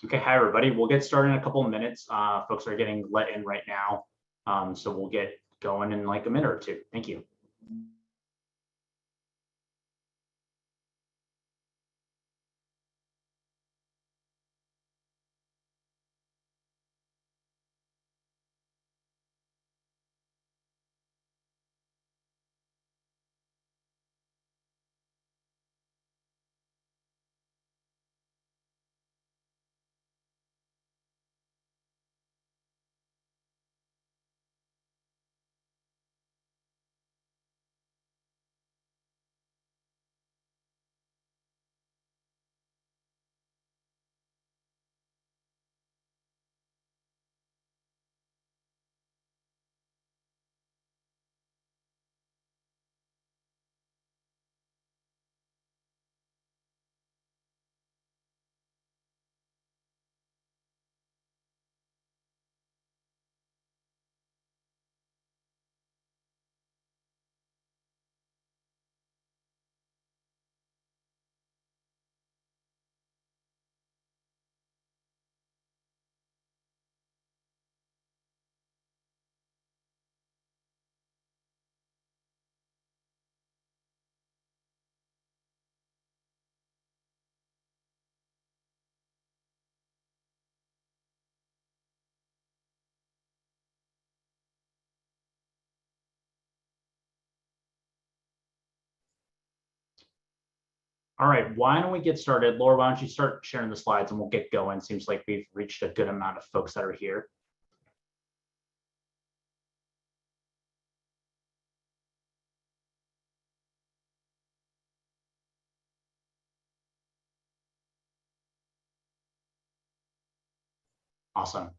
Okay, hi everybody. We'll get started in a couple of minutes. Folks are getting let in right now, so we'll get going in like a minute or two. Thank you. All right, why don't we get started? Laura, why don't you start sharing the slides and we'll get going. Seems like we've reached a good amount of folks that are here. Awesome.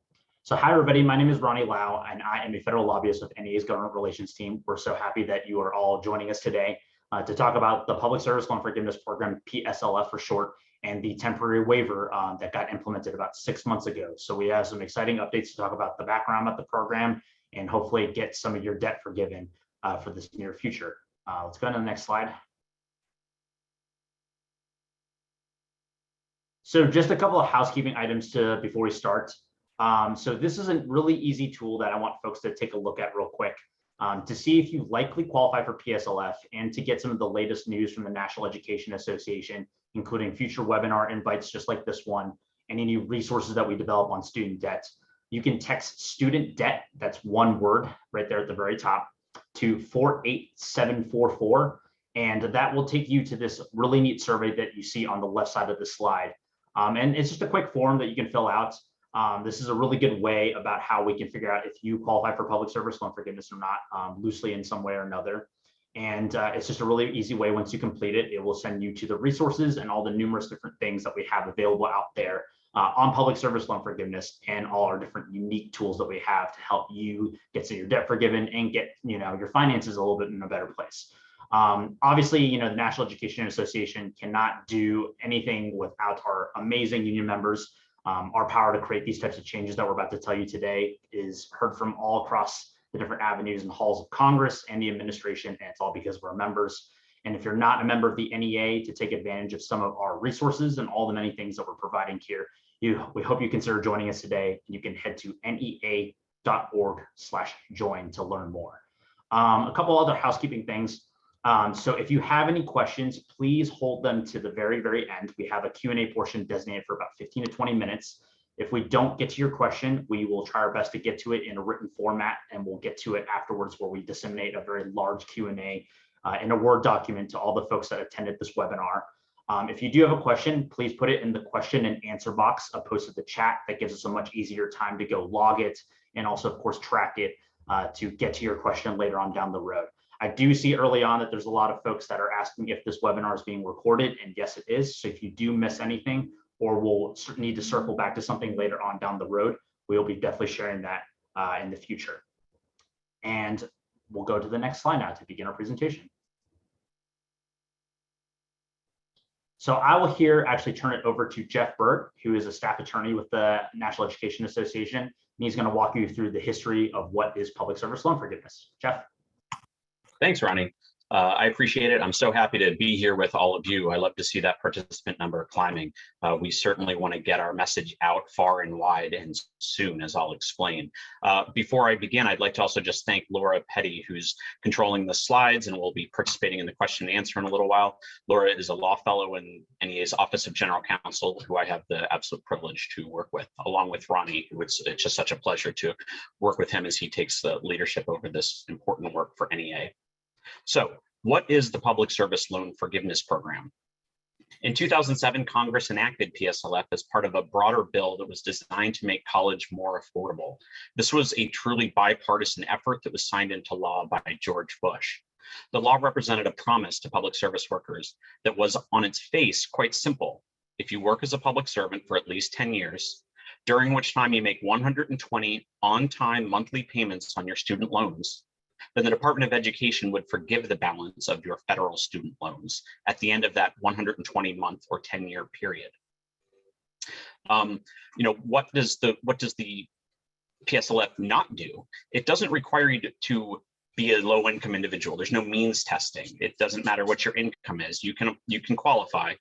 So hi, everybody. My name is Ronnie Lau, and I am a federal lobbyist with NEA's Government Relations team. We're so happy that you are all joining us today to talk about the Public Service Loan Forgiveness Program, PSLF for short, and the temporary waiver that got implemented about 6 months ago. So we have some exciting updates to talk about the background of the program and hopefully get some of your debt forgiven for this near future. Let's go to the next slide. So just a couple of housekeeping items before we start. So this is a really easy tool that I want folks to take a look at real quick to see if you likely qualify for PSLF and to get some of the latest news from the National Education Association, including future webinar invites just like this one, and any resources that we develop on student debt. You can text student debt, that's one word right there at the very top, to 48744, and that will take you to this really neat survey that you see on the left side of the slide. And it's just a quick form that you can fill out. This is a really good way about how we can figure out if you qualify for public service loan forgiveness or not, loosely in some way or another. And it's just a really easy way. Once you complete it, it will send you to the resources and all the numerous different things that we have available out there on public service loan forgiveness and all our different unique tools that we have to help you get some of your debt forgiven and get your finances a little bit in a better place. Obviously, the National Education Association cannot do anything without our amazing union members. Our power to create these types of changes that we're about to tell you today is heard from all across the different avenues and halls of Congress and the administration, and it's all because we're members. And if you're not a member of the NEA, to take advantage of some of our resources and all the many things that we're providing here, we hope you consider joining us today. You can head to nea.org/join to learn more. A couple other housekeeping things. So if you have any questions, please hold them to the very, very end. We have a Q&A portion designated for about 15 to 20 minutes. If we don't get to your question, we will try our best to get to it in a written format, and we'll get to it afterwards where we disseminate a very large Q&A in a Word document to all the folks that attended this webinar. If you do have a question, please put it in the question and answer box opposed to the chat. That gives us a much easier time to go log it and also, of course, track it to get to your question later on down the road. I do see early on that there's a lot of folks that are asking if this webinar is being recorded, and yes, it is. So if you do miss anything, or we'll need to circle back to something later on down the road, we'll be definitely sharing that in the future. And we'll go to the next slide now to begin our presentation. So I will here actually turn it over to Jeff Burt, who is a staff attorney with the National Education Association, and he's going to walk you through the history of what is public service loan forgiveness. Jeff. Thanks, Ronnie. I appreciate it. I'm so happy to be here with all of you. I love to see that participant number climbing. We certainly want to get our message out far and wide and soon, as I'll explain. Before I begin, I'd like to also just thank Laura Petty, who's controlling the slides and will be participating in the question and answer in a little while. Laura is a law fellow in NEA's Office of General Counsel, who I have the absolute privilege to work with, along with Ronnie, who it's just such a pleasure to work with him as he takes the leadership over this important work for NEA. So, what is the Public Service Loan Forgiveness Program? In 2007, Congress enacted PSLF as part of a broader bill that was designed to make college more affordable. This was a truly bipartisan effort that was signed into law by George Bush. The law represented a promise to public service workers that was, on its face, quite simple. If you work as a public servant for at least 10 years, during which time you make 120 on-time monthly payments on your student loans, then the Department of Education would forgive the balance of your federal student loans at the end of that 120-month or 10-year period. What does the PSLF not do? It doesn't require you to be a low-income individual. There's no means testing. It doesn't matter what your income is. You can qualify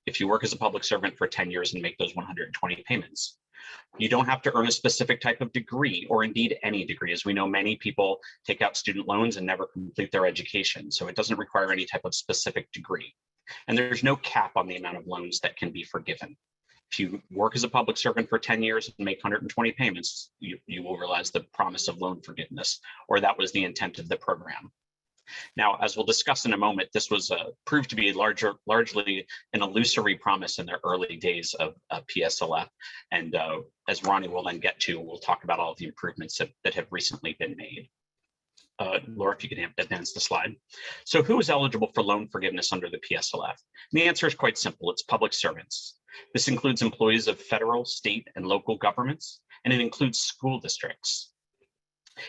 if you work as a public servant for 10 years and make those 120 payments. You don't have to earn a specific type of degree, or indeed any degree. As we know, many people take out student loans and never complete their education. So it doesn't require any type of specific degree. And there's no cap on the amount of loans that can be forgiven. If you work as a public servant for 10 years and make 120 payments, you will realize the promise of loan forgiveness, or that was the intent of the program. Now, as we'll discuss in a moment, this was proved to be largely an illusory promise in the early days of PSLF. And as Ronnie will then get to, we'll talk about all of the improvements that have recently been made. Laura, if you could advance the slide. So who is eligible for loan forgiveness under the PSLF? And the answer is quite simple. It's public servants. This includes employees of federal, state, and local governments, and it includes school districts.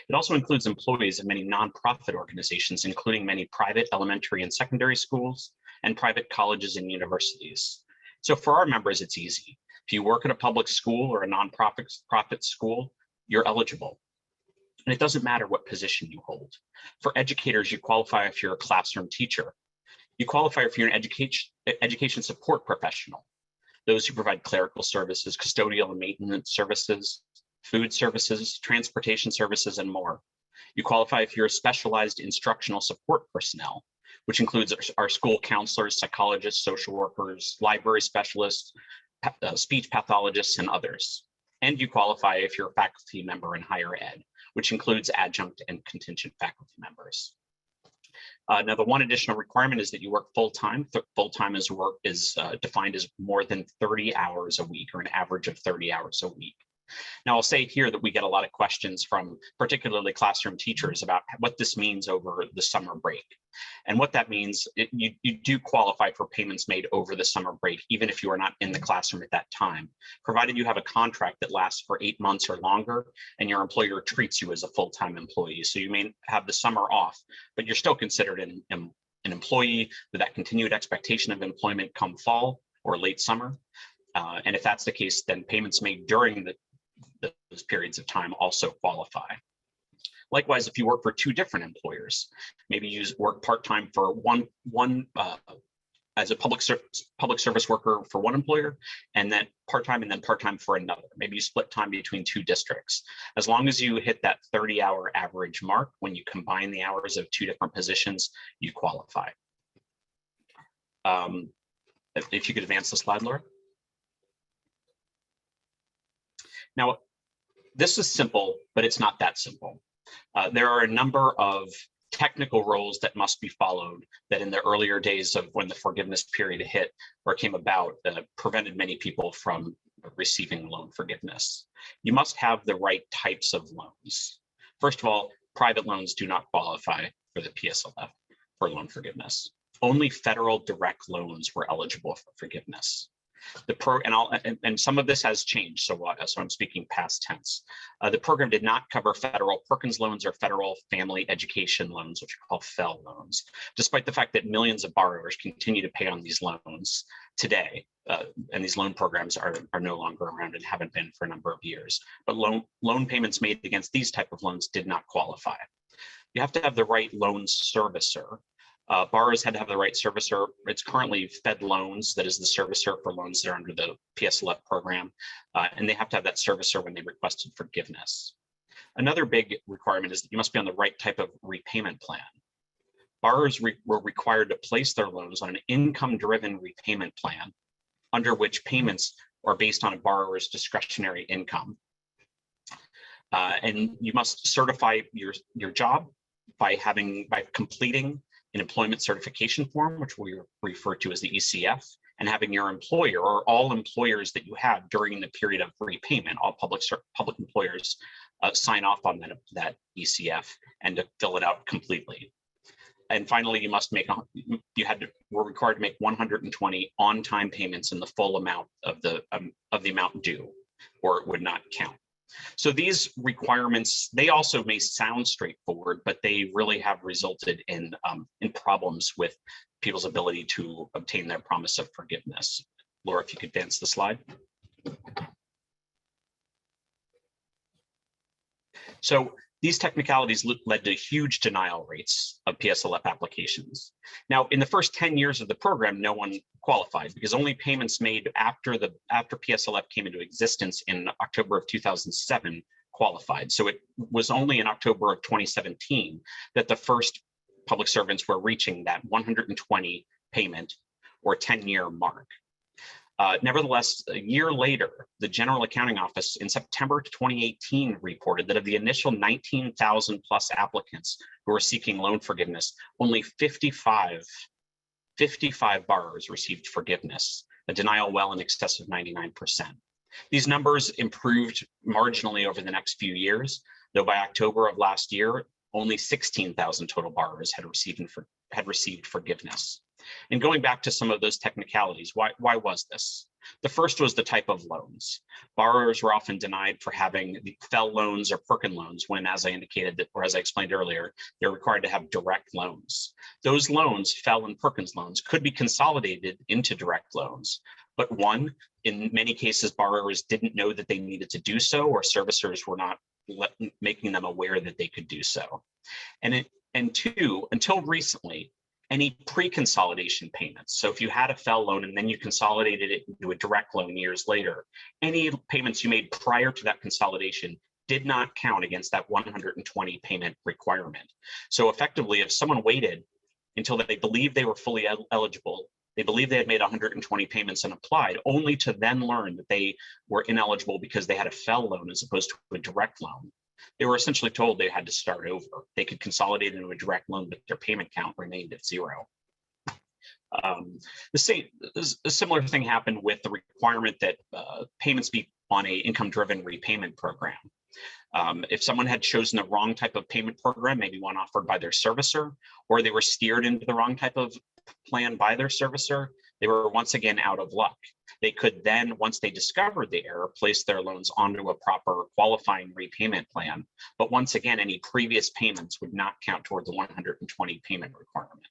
It also includes employees of many nonprofit organizations, including many private elementary and secondary schools and private colleges and universities. So for our members, it's easy. If you work at a public school or a nonprofit school, you're eligible. And it doesn't matter what position you hold. For educators, you qualify if you're a classroom teacher. You qualify if you're an education support professional, those who provide clerical services, custodial and maintenance services, food services, transportation services, and more. You qualify if you're a specialized instructional support personnel, which includes our school counselors, psychologists, social workers, library specialists, speech pathologists, and others. And you qualify if you're a faculty member in higher ed, which includes adjunct and contingent faculty members. Now, the one additional requirement is that you work full-time. Full-time is defined as more than 30 hours a week, or an average of 30 hours a week. Now, I'll say here that we get a lot of questions from particularly classroom teachers about what this means over the summer break. And what that means, you do qualify for payments made over the summer break, even if you are not in the classroom at that time, provided you have a contract that lasts for 8 months or longer and your employer treats you as a full-time employee. So you may have the summer off, but you're still considered an employee with that continued expectation of employment come fall or late summer. And if that's the case, then payments made during those periods of time also qualify. Likewise, if you work for two different employers, maybe you work part-time for one as a public service worker for one employer, and then part-time for another. Maybe you split time between two districts. As long as you hit that 30-hour average mark, when you combine the hours of two different positions, you qualify. If you could advance the slide, Laura. Now, this is simple, but it's not that simple. There are a number of technical rules that must be followed that in the earlier days of when the forgiveness period hit or came about prevented many people from receiving loan forgiveness. You must have the right types of loans. First of all, private loans do not qualify for the PSLF for loan forgiveness. Only federal direct loans were eligible for forgiveness. And some of this has changed, so I'm speaking past tense. The program did not cover federal Perkins loans or federal family education loans, which are called FEL loans, despite the fact that millions of borrowers continue to pay on these loans today. And these loan programs are no longer around and haven't been for a number of years. But loan payments made against these type of loans did not qualify. You have to have the right loan servicer. Borrowers had to have the right servicer. It's currently Fed Loans that is the servicer for loans that are under the PSLF program, and they have to have that servicer when they requested forgiveness. Another big requirement is that you must be on the right type of repayment plan. Borrowers were required to place their loans on an income-driven repayment plan, under which payments are based on a borrower's discretionary income. And you must certify your job by completing an employment certification form, which we refer to as the ECF, and having your employer or all employers that you have during the period of repayment, all public employers, sign off on that ECF and to fill it out completely. And finally, were required to make 120 on-time payments in the full amount of the amount due, or it would not count. So these requirements, they also may sound straightforward, but they really have resulted in problems with people's ability to obtain their promise of forgiveness. Laura, if you could advance the slide. So these technicalities led to huge denial rates of PSLF applications. Now, in the first 10 years of the program, no one qualified because only payments made after PSLF came into existence in October of 2007 qualified. So it was only in October of 2017 that the first public servants were reaching that 120 payment or 10-year mark. Nevertheless, a year later, the General Accounting Office in September 2018 reported that of the initial 19,000 plus applicants who were seeking loan forgiveness, only 55 borrowers received forgiveness, a denial well in excess of 99%. These numbers improved marginally over the next few years, though by October of last year, only 16,000 total borrowers had received forgiveness. And going back to some of those technicalities, why was this? The first was the type of loans. Borrowers were often denied for having the FEL loans or Perkin loans when, as I indicated, or as I explained earlier, they're required to have direct loans. Those loans, FEL and Perkins loans, could be consolidated into direct loans. But one, in many cases, borrowers didn't know that they needed to do so, or servicers were not making them aware that they could do so. And two, until recently, any pre-consolidation payments. So if you had a FEL loan and then you consolidated it into a direct loan years later, any payments you made prior to that consolidation did not count against that 120 payment requirement. So effectively, if someone waited until they believed they were fully eligible, they believed they had made 120 payments and applied, only to then learn that they were ineligible because they had a FEL loan as opposed to a direct loan, they were essentially told they had to start over. They could consolidate into a direct loan, but their payment count remained at 0. A similar thing happened with the requirement that payments be on a income-driven repayment program. If someone had chosen the wrong type of payment program, maybe one offered by their servicer, or they were steered into the wrong type of plan by their servicer, they were once again out of luck. They could then, once they discovered the error, place their loans onto a proper qualifying repayment plan. But once again, any previous payments would not count toward the 120 payment requirement.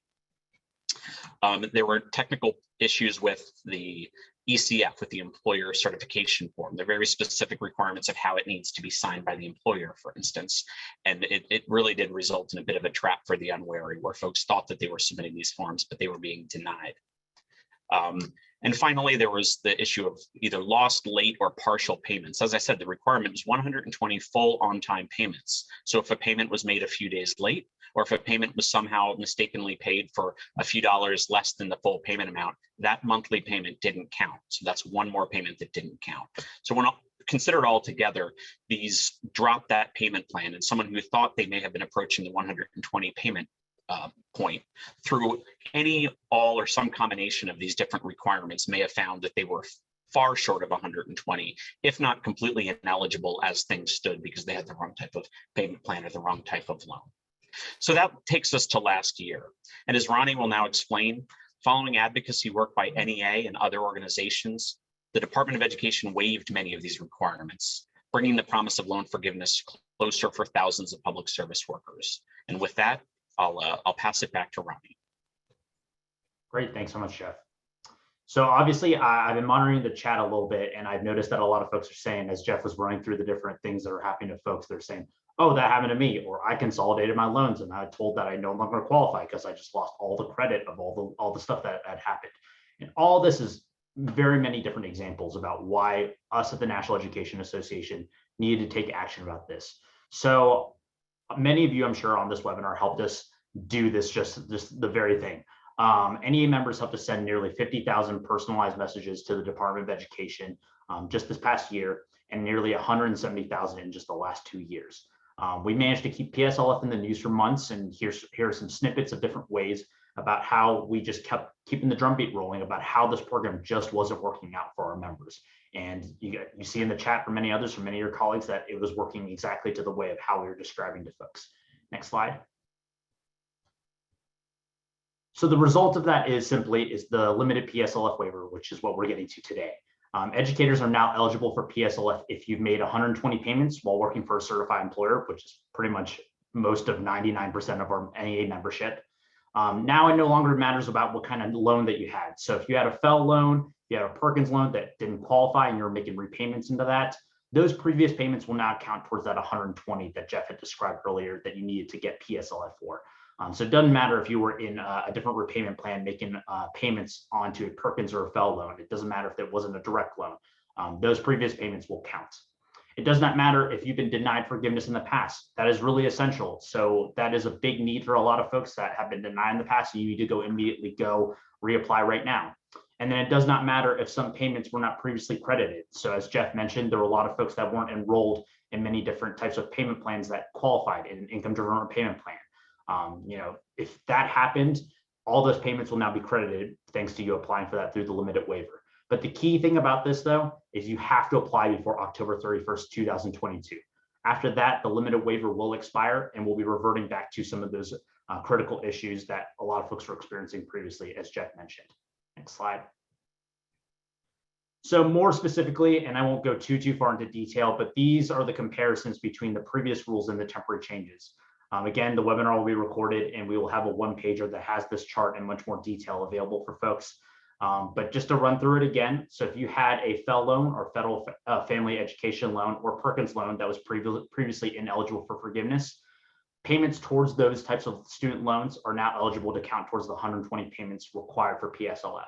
There were technical issues with the ECF, with the employer certification form. There are very specific requirements of how it needs to be signed by the employer, for instance. And it really did result in a bit of a trap for the unwary, where folks thought that they were submitting these forms, but they were being denied. And finally, there was the issue of either lost, late, or partial payments. As I said, the requirement is 120 full on-time payments. So if a payment was made a few days late, or if a payment was somehow mistakenly paid for a few dollars less than the full payment amount, that monthly payment didn't count. So that's one more payment that didn't count. So when considered all together, these dropped that payment plan, and someone who thought they may have been approaching the 120 payment point through any, all, or some combination of these different requirements may have found that they were far short of 120, if not completely ineligible as things stood, because they had the wrong type of payment plan or the wrong type of loan. So that takes us to last year. And as Ronnie will now explain, following advocacy work by NEA and other organizations, the Department of Education waived many of these requirements, bringing the promise of loan forgiveness closer for thousands of public service workers. And with that, I'll pass it back to Ronnie. Great, thanks so much, Jeff. So obviously, I've been monitoring the chat a little bit, and I've noticed that a lot of folks are saying, as Jeff was running through the different things that are happening to folks, they're saying, oh, that happened to me, or I consolidated my loans and I was told that I no longer qualify because I just lost all the credit of all the stuff that had happened. And all this is very many different examples about why us at the National Education Association needed to take action about this. So many of you, I'm sure, on this webinar helped us do this, just the very thing. NEA members helped us send nearly 50,000 personalized messages to the Department of Education just this past year, and nearly 170,000 in just the last 2 years. We managed to keep PSLF in the news for months, and here are some snippets of different ways about how we just kept keeping the drumbeat rolling about how this program just wasn't working out for our members. And you see in the chat from many others, from many of your colleagues, that it was working exactly to the way of how we were describing to folks. Next slide. So the result of that is simply the limited PSLF waiver, which is what we're getting to today. Educators are now eligible for PSLF if you've made 120 payments while working for a certified employer, which is pretty much most of 99% of our NEA membership. Now it no longer matters about what kind of loan that you had. So if you had a FEL loan, you had a Perkins loan that didn't qualify and you're making repayments into that, those previous payments will now count towards that 120 that Jeff had described earlier that you needed to get PSLF for. So it doesn't matter if you were in a different repayment plan making payments onto a Perkins or a FEL loan. It doesn't matter if it wasn't a direct loan. Those previous payments will count. It does not matter if you've been denied forgiveness in the past. That is really essential. So that is a big need for a lot of folks that have been denied in the past. You need to go immediately reapply right now. And then it does not matter if some payments were not previously credited. So as Jeff mentioned, there were a lot of folks that weren't enrolled in many different types of payment plans that qualified in an income-driven repayment plan. If that happened, all those payments will now be credited thanks to you applying for that through the limited waiver. But the key thing about this, though, is you have to apply before October 31st, 2022. After that, the limited waiver will expire and we'll be reverting back to some of those critical issues that a lot of folks were experiencing previously, as Jeff mentioned. Next slide. So more specifically, and I won't go too far into detail, but these are the comparisons between the previous rules and the temporary changes. Again, the webinar will be recorded and we will have a one-pager that has this chart in much more detail available for folks. But just to run through it again, so if you had a FEL loan or Federal Family Education Loan or Perkins loan that was previously ineligible for forgiveness, payments towards those types of student loans are now eligible to count towards the 120 payments required for PSLF.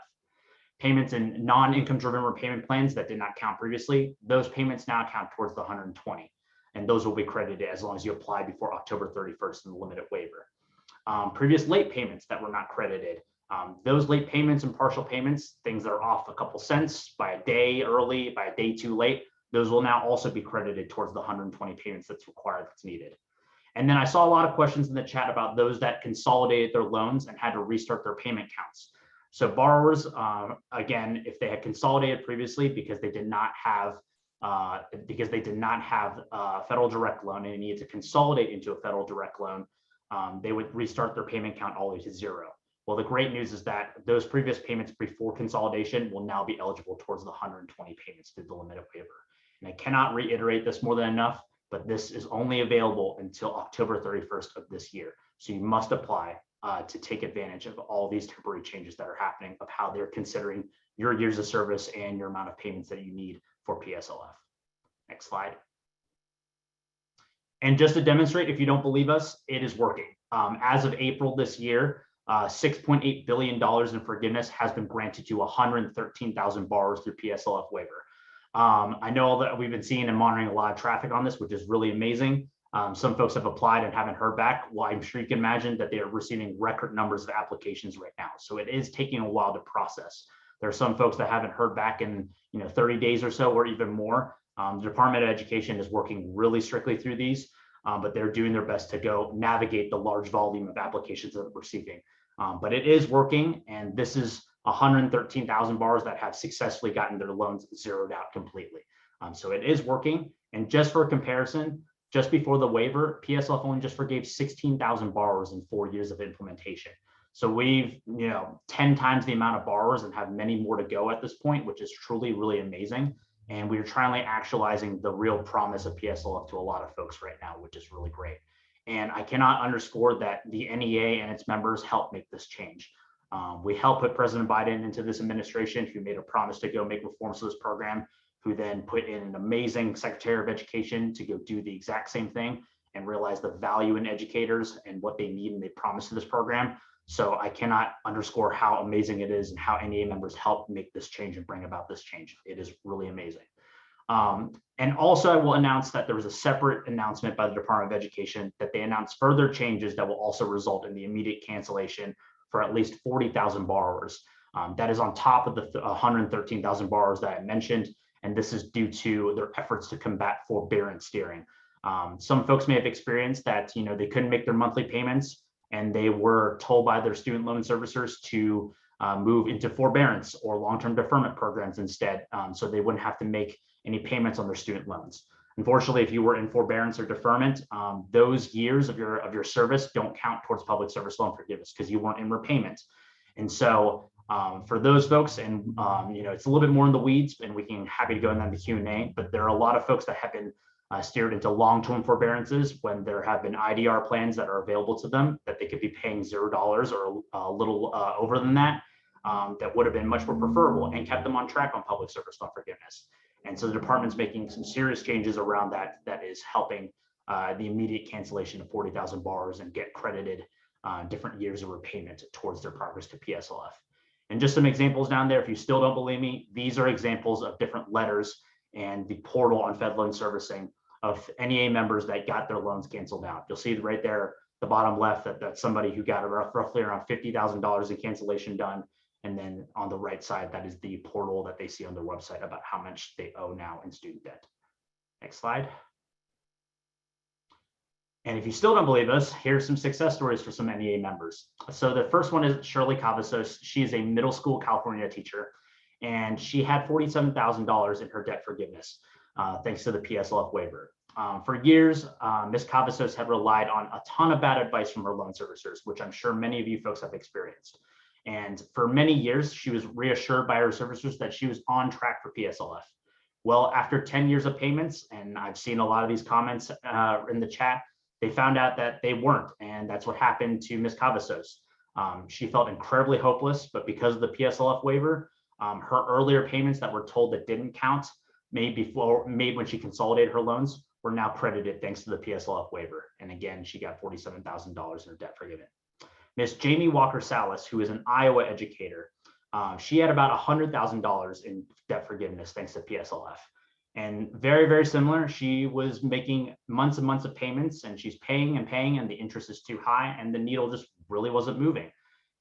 Payments in non-income driven repayment plans that did not count previously, those payments now count towards the 120. And those will be credited as long as you apply before October 31st in the limited waiver. Previous late payments that were not credited, those late payments and partial payments, things that are off a couple cents by a day early, by a day too late, those will now also be credited towards the 120 payments that's required, that's needed. And then I saw a lot of questions in the chat about those that consolidated their loans and had to restart their payment counts. So borrowers, again, if they had consolidated previously because they did not have a federal direct loan and needed to consolidate into a federal direct loan, they would restart their payment count all the way to 0. Well, the great news is that those previous payments before consolidation will now be eligible towards the 120 payments through the limited waiver. And I cannot reiterate this more than enough, but this is only available until October 31st of this year. So you must apply to take advantage of all these temporary changes that are happening, of how they're considering your years of service and your amount of payments that you need for PSLF. Next slide. And just to demonstrate, if you don't believe us, it is working. As of April this year, $6.8 billion in forgiveness has been granted to 113,000 borrowers through PSLF waiver. I know that we've been seeing and monitoring a lot of traffic on this, which is really amazing. Some folks have applied and haven't heard back. Well, I'm sure you can imagine that they are receiving record numbers of applications right now. So it is taking a while to process. There are some folks that haven't heard back in 30 days or so, or even more. The Department of Education is working really strictly through these, but they're doing their best to go navigate the large volume of applications that they're receiving. But it is working, and this is 113,000 borrowers that have successfully gotten their loans zeroed out completely. So it is working. And just for comparison, just before the waiver, PSLF only just forgave 16,000 borrowers in 4 years of implementation. So we've 10 times the amount of borrowers and have many more to go at this point, which is truly really amazing. And we're trying actualizing the real promise of PSLF to a lot of folks right now, which is really great. And I cannot underscore that the NEA and its members help make this change. We helped put President Biden into this administration, who made a promise to go make reforms to this program, who then put in an amazing Secretary of Education to go do the exact same thing. and realize the value in educators and what they need and they promise to this program. So I cannot underscore how amazing it is and how NEA members help make this change and bring about this change. It is really amazing. And also I will announce that there was a separate announcement by the Department of Education that they announced further changes that will also result in the immediate cancellation for at least 40,000 borrowers. That is on top of the 113,000 borrowers that I mentioned, and this is due to their efforts to combat forbearance steering. Some folks may have experienced that, they couldn't make their monthly payments and they were told by their student loan servicers to move into forbearance or long-term deferment programs instead, so they wouldn't have to make any payments on their student loans. Unfortunately, if you were in forbearance or deferment, those years of your service don't count towards public service loan forgiveness because you weren't in repayment. And so for those folks, and it's a little bit more in the weeds, and we can happy to go into the Q&A, but there are a lot of folks that have been steered into long-term forbearances when there have been IDR plans that are available to them that they could be paying $0 or a little over than that. That would have been much more preferable and kept them on track on public service loan forgiveness. And so the department's making some serious changes around that is helping the immediate cancellation of 40,000 borrowers and get credited different years of repayment towards their progress to PSLF. And just some examples down there, if you still don't believe me, these are examples of different letters and the portal on Fed Loan Servicing of NEA members that got their loans canceled out. You'll see right there, the bottom left, that's somebody who got roughly around $50,000 in cancellation done. And then on the right side, that is the portal that they see on their website about how much they owe now in student debt. Next slide. And if you still don't believe us, here's some success stories for some NEA members. So the first one is Shirley Cavazos. She is a middle school California teacher, and she had $47,000 in her debt forgiveness, thanks to the PSLF waiver. For years, Ms. Cavazos had relied on a ton of bad advice from her loan servicers, which I'm sure many of you folks have experienced. And for many years, she was reassured by her servicers that she was on track for PSLF. Well, after 10 years of payments, and I've seen a lot of these comments in the chat, they found out that they weren't. And that's what happened to Ms. Cavazos. She felt incredibly hopeless, but because of the PSLF waiver, her earlier payments that were told that didn't count, made when she consolidated her loans, were now credited thanks to the PSLF waiver. And again, she got $47,000 in her debt forgiven. Miss Jamie Walker Salas, who is an Iowa educator, she had about $100,000 in debt forgiveness thanks to PSLF. And very, very similar, she was making months and months of payments, and she's paying and paying, and the interest is too high, and the needle just really wasn't moving.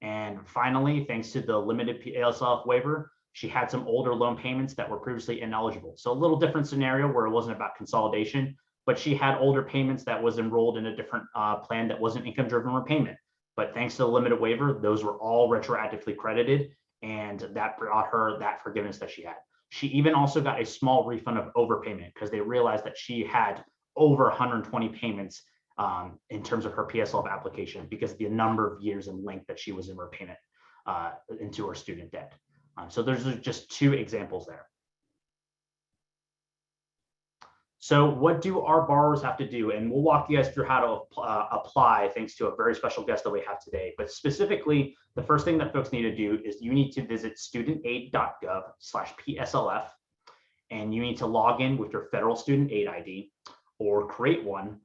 And finally, thanks to the limited PSLF waiver, she had some older loan payments that were previously ineligible. So a little different scenario where it wasn't about consolidation, but she had older payments that was enrolled in a different plan that wasn't income-driven repayment. But thanks to the limited waiver, those were all retroactively credited, and that brought her that forgiveness that she had. She even also got a small refund of overpayment because they realized that she had over 120 payments in terms of her PSLF application because of the number of years and length that she was in repayment into her student debt. So there's just two examples there. So what do our borrowers have to do? And we'll walk you guys through how to apply thanks to a very special guest that we have today. But specifically, the first thing that folks need to do is you need to visit studentaid.gov/PSLF, and you need to log in with your federal student aid ID or create one.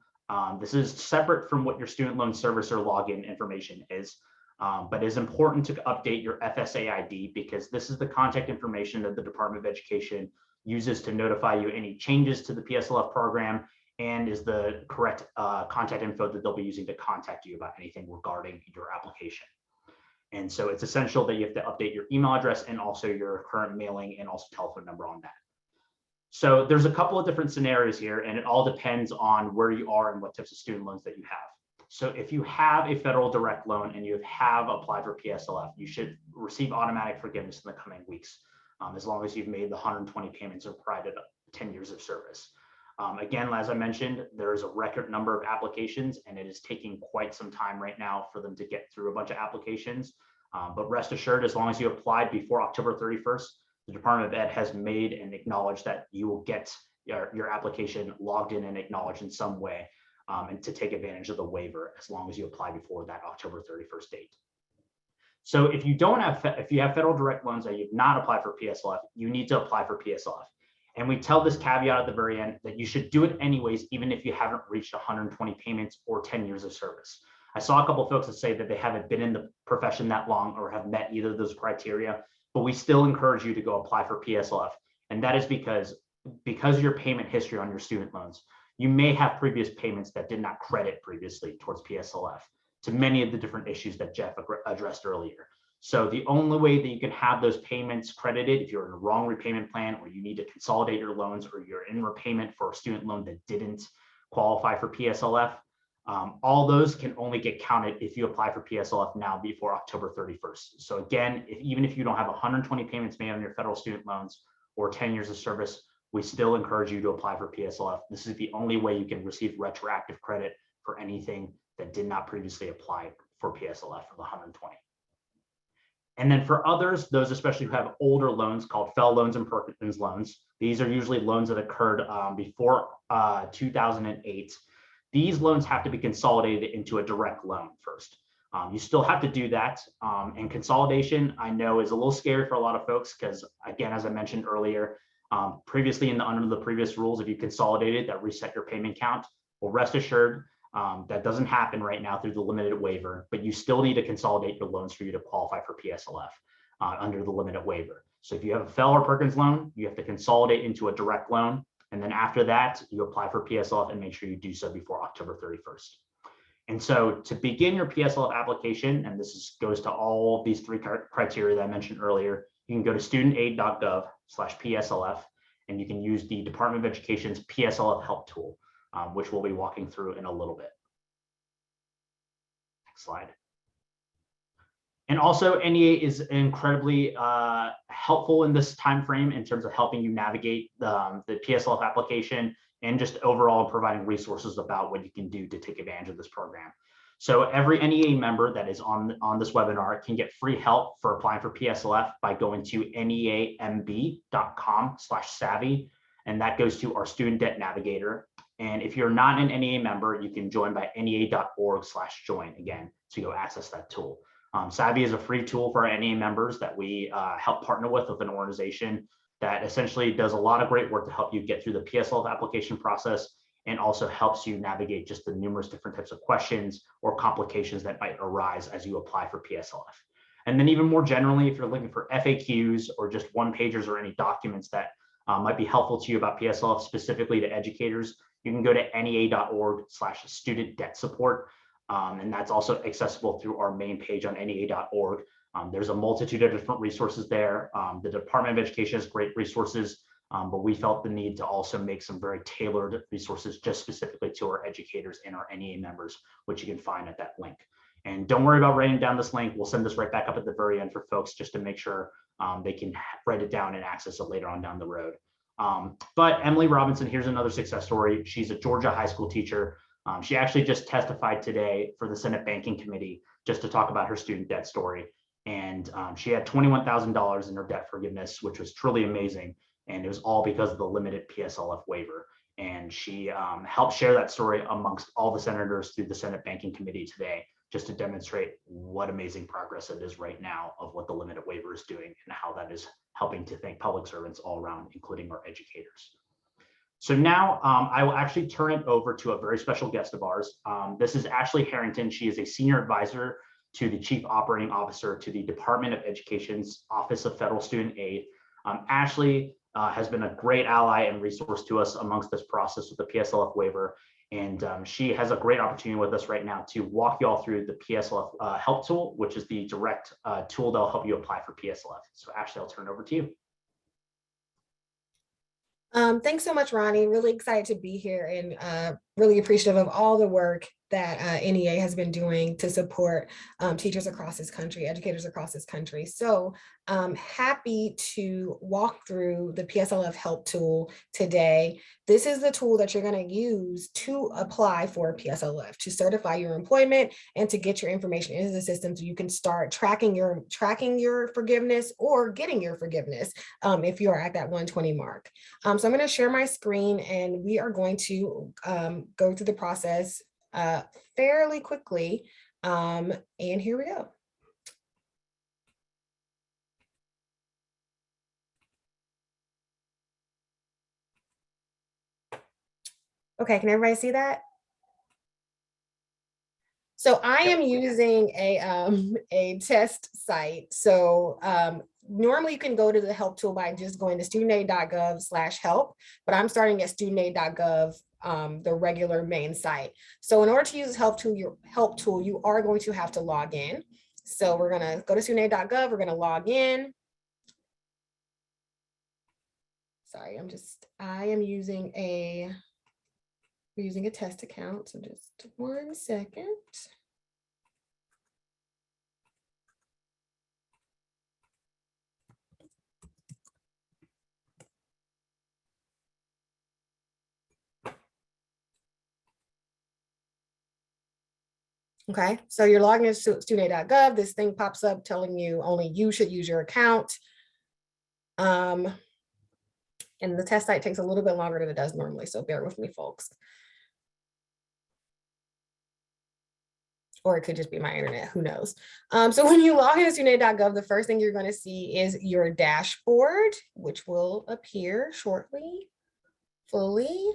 This is separate from what your student loan servicer login information is, but it's important to update your FSA ID because this is the contact information that the Department of Education uses to notify you any changes to the PSLF program and is the correct contact info that they'll be using to contact you about anything regarding your application. And so it's essential that you have to update your email address and also your current mailing and also telephone number on that. So there's a couple of different scenarios here, and it all depends on where you are and what types of student loans that you have. So if you have a federal direct loan and you have applied for PSLF, you should receive automatic forgiveness in the coming weeks, as long as you've made the 120 payments or provided 10 years of service. Again, as I mentioned, there is a record number of applications, and it is taking quite some time right now for them to get through a bunch of applications. But rest assured, as long as you applied before October 31st, the Department of Ed has made and acknowledged that you will get your application logged in and acknowledged in some way, and to take advantage of the waiver as long as you apply before that October 31st date. So if you have federal direct loans that you've not applied for PSLF, you need to apply for PSLF. And we tell this caveat at the very end that you should do it anyways, even if you haven't reached 120 payments or 10 years of service. I saw a couple of folks that say that they haven't been in the profession that long or have met either of those criteria, but we still encourage you to go apply for PSLF. And that is because of your payment history on your student loans, you may have previous payments that did not credit previously towards PSLF to many of the different issues that Jeff addressed earlier. So the only way that you can have those payments credited if you're in a wrong repayment plan, or you need to consolidate your loans, or you're in repayment for a student loan that didn't qualify for PSLF, all those can only get counted if you apply for PSLF now before October 31st. So again, even if you don't have 120 payments made on your federal student loans or 10 years of service, we still encourage you to apply for PSLF. This is the only way you can receive retroactive credit for anything that did not previously apply for PSLF for the 120. And then for others, those especially who have older loans called FFEL loans and Perkins loans, these are usually loans that occurred before 2008. These loans have to be consolidated into a direct loan first. You still have to do that. And consolidation, I know, is a little scary for a lot of folks because, again, as I mentioned earlier, previously under the previous rules, if you consolidated, that reset your payment count. Well, rest assured, that doesn't happen right now through the limited waiver, but you still need to consolidate your loans for you to qualify for PSLF under the limited waiver. So if you have a FFEL or Perkins loan, you have to consolidate into a direct loan. And then after that, you apply for PSLF and make sure you do so before October 31st. And so to begin your PSLF application, and this goes to all of these three criteria that I mentioned earlier, you can go to studentaid.gov/PSLF, and you can use the Department of Education's PSLF help tool, which we'll be walking through in a little bit. Next slide. And also NEA is incredibly helpful in this time frame in terms of helping you navigate the PSLF application and just overall providing resources about what you can do to take advantage of this program. So every NEA member that is on this webinar can get free help for applying for PSLF by going to neamb.com/savvy, and that goes to our student debt navigator. And if you're not an NEA member, you can join by nea.org/join again to go access that tool. Savvy is a free tool for our NEA members that we help partner with an organization that essentially does a lot of great work to help you get through the PSLF application process and also helps you navigate just the numerous different types of questions or complications that might arise as you apply for PSLF. And then even more generally, if you're looking for FAQs or just one-pagers or any documents that might be helpful to you about PSLF, specifically to educators, you can go to nea.org/student debt support. And that's also accessible through our main page on nea.org. There's a multitude of different resources there. The Department of Education has great resources, but we felt the need to also make some very tailored resources just specifically to our educators and our NEA members, which you can find at that link. And don't worry about writing down this link. We'll send this right back up at the very end for folks just to make sure they can write it down and access it later on down the road. But Emily Robinson, here's another success story. She's a Georgia high school teacher. She actually just testified today for the Senate Banking Committee just to talk about her student debt story. And she had $21,000 in her debt forgiveness, which was truly amazing. And it was all because of the limited PSLF waiver. And she helped share that story amongst all the senators through the Senate Banking Committee today, just to demonstrate what amazing progress it is right now of what the limited waiver is doing and how that is helping to thank public servants all around, including our educators. So now I will actually turn it over to a very special guest of ours. This is Ashley Harrington. She is a senior advisor to the Chief Operating Officer to the Department of Education's Office of Federal Student Aid. Ashley has been a great ally and resource to us amongst this process with the PSLF waiver. And she has a great opportunity with us right now to walk you all through the PSLF help tool, which is the direct tool that will help you apply for PSLF. So Ashley, I'll turn it over to you. Thanks so much, Ronnie. Really excited to be here and really appreciative of all the work that NEA has been doing to support teachers across this country, educators across this country. So happy to walk through the PSLF help tool today. This is the tool that you're going to use to apply for PSLF, to certify your employment and to get your information into the system so you can start tracking your forgiveness or getting your forgiveness if you are at that 120 mark. So I'm going to share my screen and we are going to go through the process fairly quickly. And here we go. Okay, can everybody see that? So I am using a test site. So normally you can go to the help tool by just going to studentaid.gov/help, but I'm starting at studentaid.gov, the regular main site. So in order to use help tool, you are going to have to log in. So we're gonna go to studentaid.gov, we're gonna log in. Sorry, I am using a test account, so just 1 second. Okay, so you're logging into student.gov. This thing pops up telling you only you should use your account. And the test site takes a little bit longer than it does normally, so bear with me, folks. Or it could just be my internet, who knows. So when you log into student.gov, the first thing you're going to see is your dashboard, which will appear shortly, fully.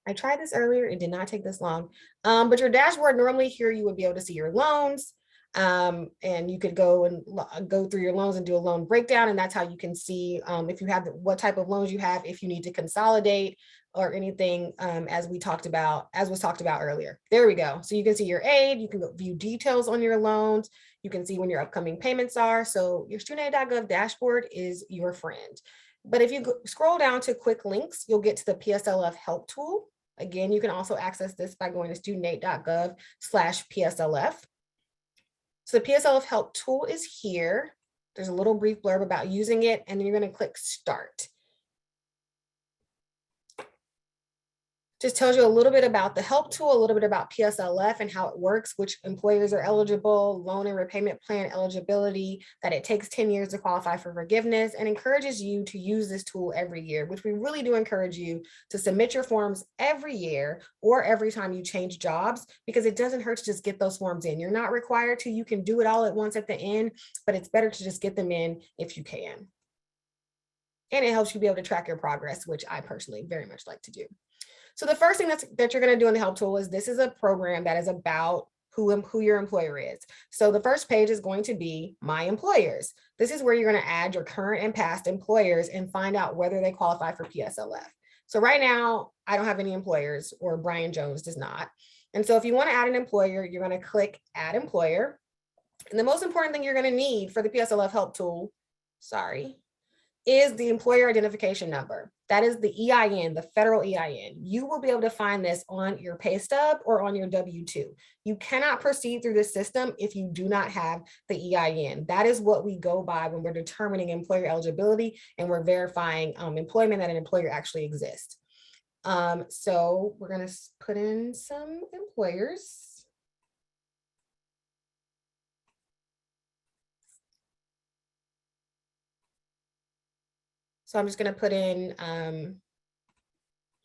I tried this earlier, it did not take this long. But your dashboard, normally here you would be able to see your loans. And you could go through your loans and do a loan breakdown, and that's how you can see if you have what type of loans you have, if you need to consolidate or anything, as was talked about earlier. There we go. So you can see your aid, you can go view details on your loans, you can see when your upcoming payments are. So your student.gov dashboard is your friend. But if you scroll down to quick links, you'll get to the PSLF help tool. Again, you can also access this by going to studentaid.gov/PSLF. So the PSLF help tool is here. There's a little brief blurb about using it, and then you're going to click start. Just tells you a little bit about the help tool, a little bit about PSLF and how it works, which employers are eligible, loan and repayment plan eligibility, that it takes 10 years to qualify for forgiveness, and encourages you to use this tool every year, which we really do encourage you to submit your forms every year or every time you change jobs, because it doesn't hurt to just get those forms in. You're not required to, you can do it all at once at the end, but it's better to just get them in if you can. And it helps you be able to track your progress, which I personally very much like to do. So the first thing that you're going to do in the help tool is, this is a program that is about who your employer is. So the first page is going to be My Employers. This is where you're going to add your current and past employers and find out whether they qualify for PSLF. So right now, I don't have any employers, or Brian Jones does not. And so if you want to add an employer, you're going to click Add Employer. And the most important thing you're going to need for the PSLF help tool, is the employer identification number. That is the EIN, the federal EIN. You will be able to find this on your pay stub or on your W-2. You cannot proceed through the system if you do not have the EIN. That is what we go by when we're determining employer eligibility and we're verifying employment, that an employer actually exists. So we're going to put in some employers. So I'm just going to put in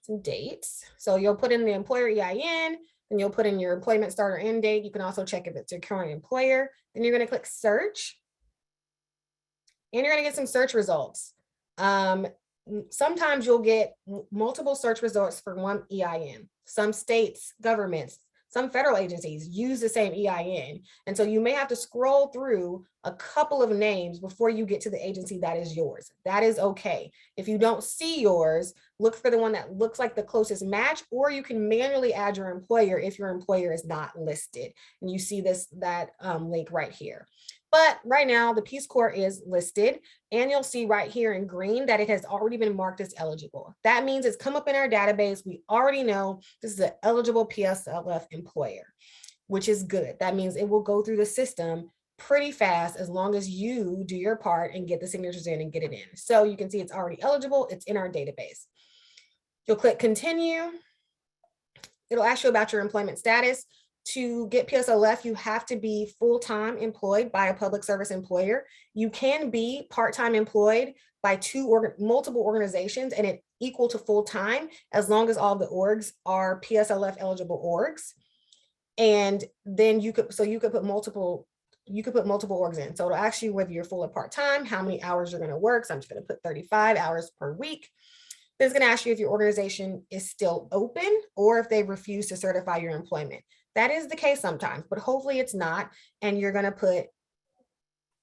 some dates. So you'll put in the employer EIN, and you'll put in your employment start or end date. You can also check if it's your current employer. Then you're going to click search, and you're going to get some search results. Sometimes you'll get multiple search results for one EIN. Some states, governments, some federal agencies use the same EIN. And so you may have to scroll through a couple of names before you get to the agency that is yours. That is okay. If you don't see yours, look for the one that looks like the closest match, or you can manually add your employer if your employer is not listed. And you see that link right here. But right now the Peace Corps is listed, and you'll see right here in green that it has already been marked as eligible. That means it's come up in our database. We already know this is an eligible PSLF employer, which is good. That means it will go through the system pretty fast as long as you do your part and get the signatures in and get it in. So you can see it's already eligible. It's in our database. You'll click continue. It'll ask you about your employment status. To get PSLF, you have to be full-time employed by a public service employer. You can be part-time employed by multiple organizations, and it equal to full-time as long as all the orgs are PSLF eligible orgs. And then you could put multiple orgs in. So it'll ask you whether you're full or part-time, how many hours you're going to work. So I'm just going to put 35 hours per week. Then it's going to ask you if your organization is still open or if they refuse to certify your employment. That is the case sometimes, but hopefully it's not. And you're going to put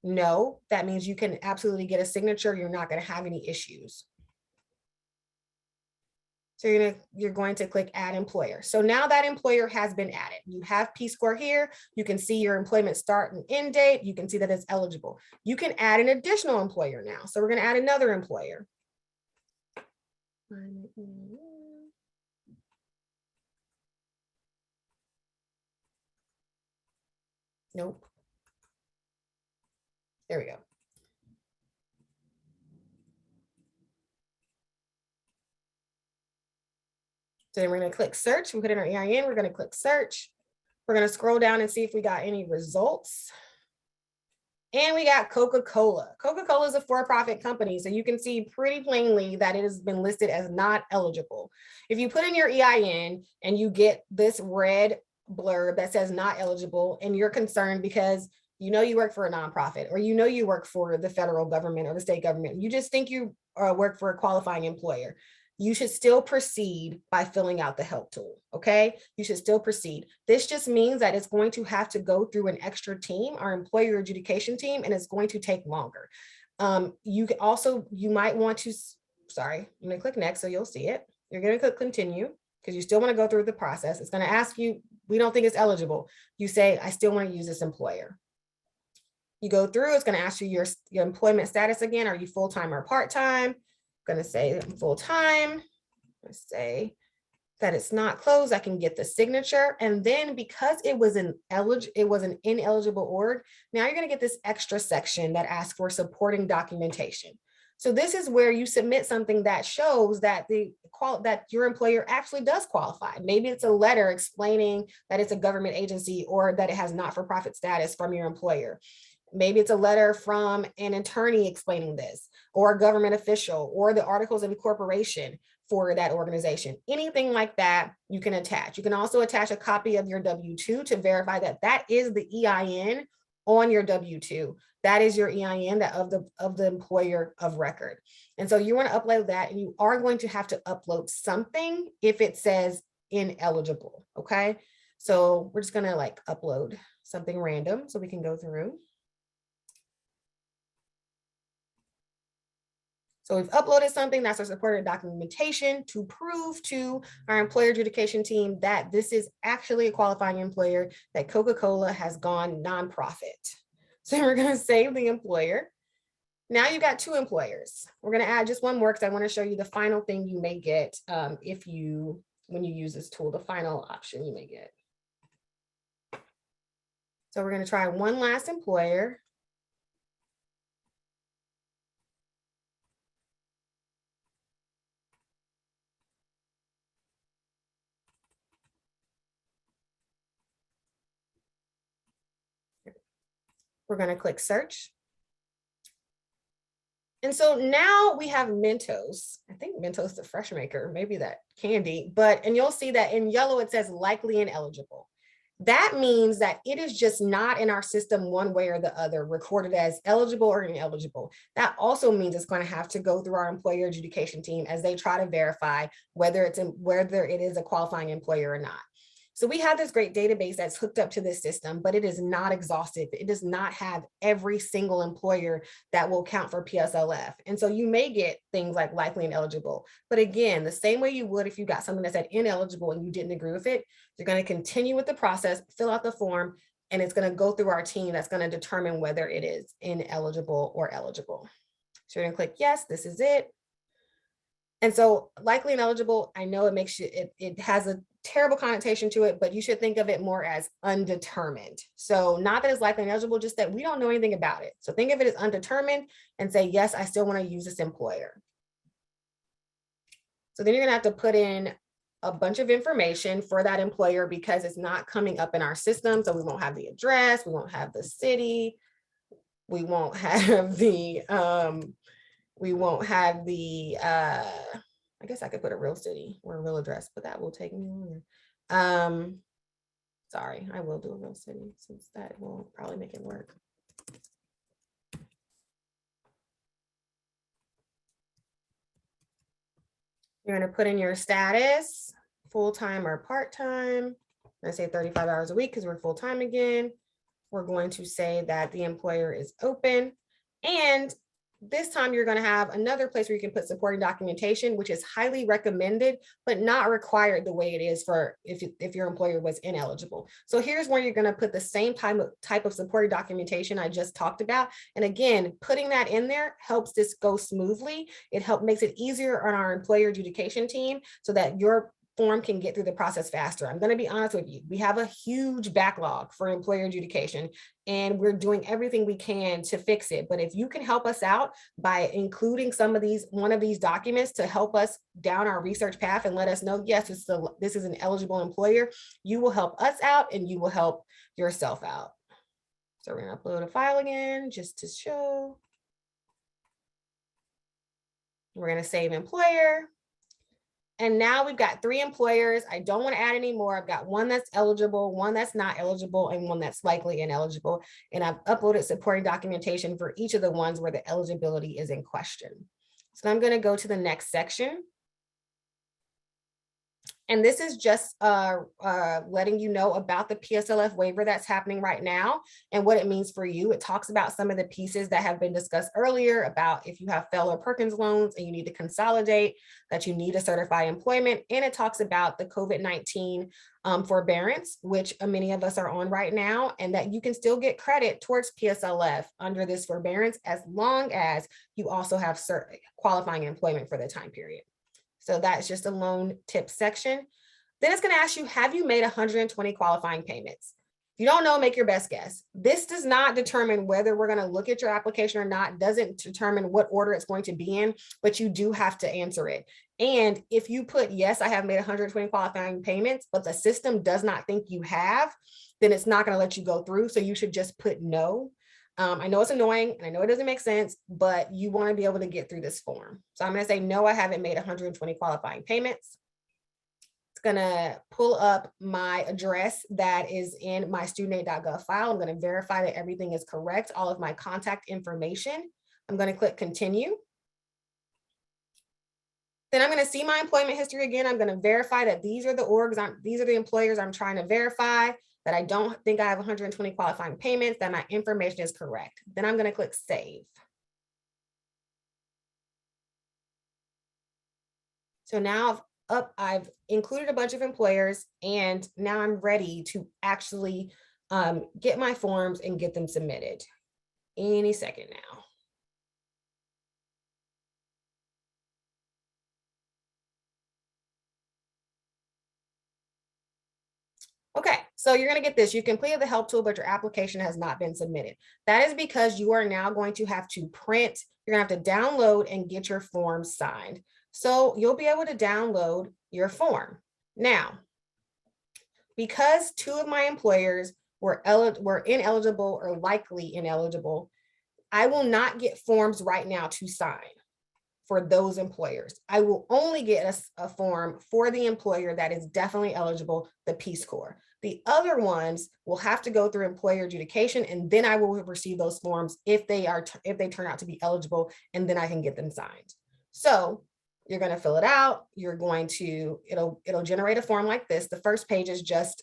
no. That means you can absolutely get a signature. You're not going to have any issues. So you're going to click add employer. So now that employer has been added. You have P-score here. You can see your employment start and end date. You can see that it's eligible. You can add an additional employer now. So we're going to add another employer. Nope. There we go. So then we're going to click search. We put in our EIN. We're going to click search. We're going to scroll down and see if we got any results. And we got Coca-Cola. Coca-Cola is a for-profit company. So you can see pretty plainly that it has been listed as not eligible. If you put in your EIN and you get this red blurb that says not eligible, and you're concerned because you know you work for a nonprofit, or you know you work for the federal government or the state government, you just think you work for a qualifying employer, you should still proceed by filling out the help tool, okay? You should still proceed. This just means that it's going to have to go through an extra team, our employer adjudication team, and it's going to take longer. You might want to, sorry, I'm gonna click next so you'll see it. You're gonna click continue because you still wanna go through the process. It's gonna ask you, we don't think it's eligible. You say, I still wanna use this employer. You go through, it's gonna ask you your employment status again. Are you full-time or part-time? Going to say I'm full-time. Let's say that it's not closed. I can get the signature. And then because it was an ineligible org, now you're going to get this extra section that asks for supporting documentation. So this is where you submit something that shows that that your employer actually does qualify. Maybe it's a letter explaining that it's a government agency or that it has not-for-profit status from your employer. Maybe it's a letter from an attorney explaining this, or a government official, or the articles of incorporation for that organization. Anything like that you can attach. You can also attach a copy of your W-2 to verify that that is the EIN on your W-2. That is your EIN of the employer of record. And so you want to upload that, and you are going to have to upload something if it says ineligible, okay? So we're just going to like upload something random so we can go through. So we've uploaded something that's our supported documentation to prove to our employer adjudication team that this is actually a qualifying employer, that Coca-Cola has gone nonprofit. So we're going to save the employer. Now you've got two employers. We're going to add just one more because I want to show you the final thing you may get when you use this tool, the final option you may get. So we're going to try one last employer. We're going to click search. And so now we have Mentos. I think Mentos the fresh maker, maybe that candy, and you'll see that in yellow, it says likely ineligible. That means that it is just not in our system one way or the other, recorded as eligible or ineligible. That also means it's going to have to go through our employer adjudication team as they try to verify whether it is a qualifying employer or not. So we have this great database that's hooked up to this system, but it is not exhaustive. It does not have every single employer that will count for PSLF. And so you may get things like likely ineligible. But again, the same way you would if you got something that said ineligible and you didn't agree with it, you're going to continue with the process, fill out the form, and it's going to go through our team that's going to determine whether it is ineligible or eligible. So you're going to click yes, this is it. And so likely ineligible, I know it makes you, it has a terrible connotation to it, but you should think of it more as undetermined. So not that it's likely ineligible, just that we don't know anything about it. So think of it as undetermined and say, yes, I still want to use this employer. So then you're going to have to put in a bunch of information for that employer because it's not coming up in our system. So we won't have the address, we won't have the city, we won't have the, I I guess I could put a real city or a real address, but that will take me longer. Sorry, I will do a real city since that will probably make it work. You're going to put in your status, full-time or part-time. I say 35 hours a week because we're full-time again. We're going to say that the employer is open. And this time you're going to have another place where you can put supporting documentation, which is highly recommended, but not required the way it is for if your employer was ineligible. So here's where you're going to put the same type of supporting documentation I just talked about. And again, putting that in there helps this go smoothly. It makes it easier on our employer adjudication team so that your form can get through the process faster. I'm going to be honest with you. We have a huge backlog for employer adjudication, and we're doing everything we can to fix it. But if you can help us out by including one of these documents to help us down our research path and let us know, yes, this is an eligible employer, you will help us out and you will help yourself out. So we're going to upload a file again just to show. We're going to save employer. And now we've got 3 employers. I don't want to add any more. I've got one that's eligible, one that's not eligible, and one that's likely ineligible. And I've uploaded supporting documentation for each of the ones where the eligibility is in question. So I'm going to go to the next section. And this is just letting you know about the PSLF waiver that's happening right now and what it means for you. It talks about some of the pieces that have been discussed earlier about if you have Fell or Perkins loans and you need to consolidate, that you need to certify employment. And it talks about the COVID-19 forbearance, which many of us are on right now, and that you can still get credit towards PSLF under this forbearance as long as you also have qualifying employment for the time period. So that's just a loan tip section. Then it's going to ask you, have you made 120 qualifying payments? If you don't know, make your best guess. This does not determine whether we're going to look at your application or not, doesn't determine what order it's going to be in, but you do have to answer it. And if you put, yes, I have made 120 qualifying payments, but the system does not think you have, then it's not going to let you go through. So you should just put no. I know it's annoying and I know it doesn't make sense, but you want to be able to get through this form. So I'm going to say, no, I haven't made 120 qualifying payments. It's going to pull up my address that is in my studentaid.gov file. I'm going to verify that everything is correct, all of my contact information. I'm going to click continue. Then I'm going to see my employment history again. I'm going to verify that these are the employers I'm trying to verify, that I don't think I have 120 qualifying payments, that my information is correct. Then I'm going to click save. So now I've included a bunch of employers, and now I'm ready to actually get my forms and get them submitted any second now. Okay, so you're going to get this. You completed the help tool, but your application has not been submitted. That is because you are now going to have to print. You're going to have to download and get your form signed. So you'll be able to download your form. Now, because 2 of my employers were ineligible or likely ineligible, I will not get forms right now to sign for those employers. I will only get a form for the employer that is definitely eligible, the Peace Corps. The other ones will have to go through employer adjudication, and then I will receive those forms if they turn out to be eligible, and then I can get them signed. So you're going to fill it out. You're going to, it'll generate a form like this. The first page is just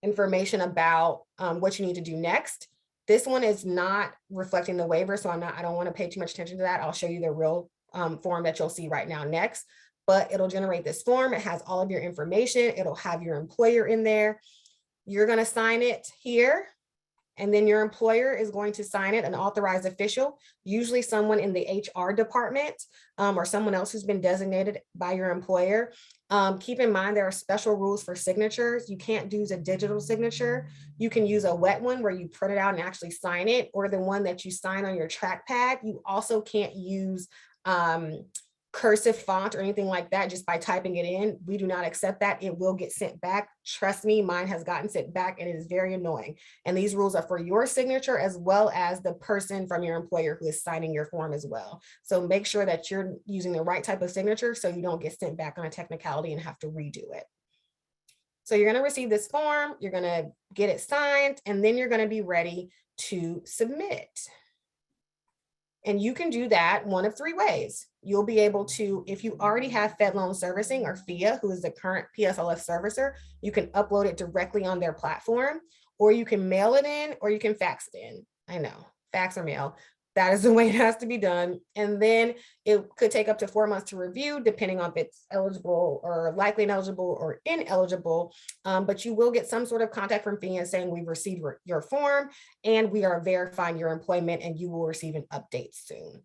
information about what you need to do next. This one is not reflecting the waiver, so I don't want to pay too much attention to that. I'll show you the real form that you'll see right now next, but it'll generate this form. It has all of your information. It'll have your employer in there. You're going to sign it here, and then your employer is going to sign it, an authorized official, usually someone in the HR department or someone else who's been designated by your employer. Keep in mind, there are special rules for signatures. You can't use a digital signature. You can use a wet one where you print it out and actually sign it, or the one that you sign on your trackpad. You also can't use cursive font or anything like that, just by typing it in, we do not accept that. It will get sent back. Trust me, mine has gotten sent back and it is very annoying. And these rules are for your signature as well as the person from your employer who is signing your form as well. So make sure that you're using the right type of signature so you don't get sent back on a technicality and have to redo it. So you're going to receive this form, you're going to get it signed, and then you're going to be ready to submit. And you can do that one of three ways. You'll be able to, if you already have Fed Loan Servicing or FIA, who is the current PSLF servicer, you can upload it directly on their platform, or you can mail it in, or you can fax it in. I know, fax or mail. That is the way it has to be done. And then it could take up to 4 months to review, depending on if it's eligible or likely ineligible or ineligible. But you will get some sort of contact from FIA saying we've received your form and we are verifying your employment, and you will receive an update soon.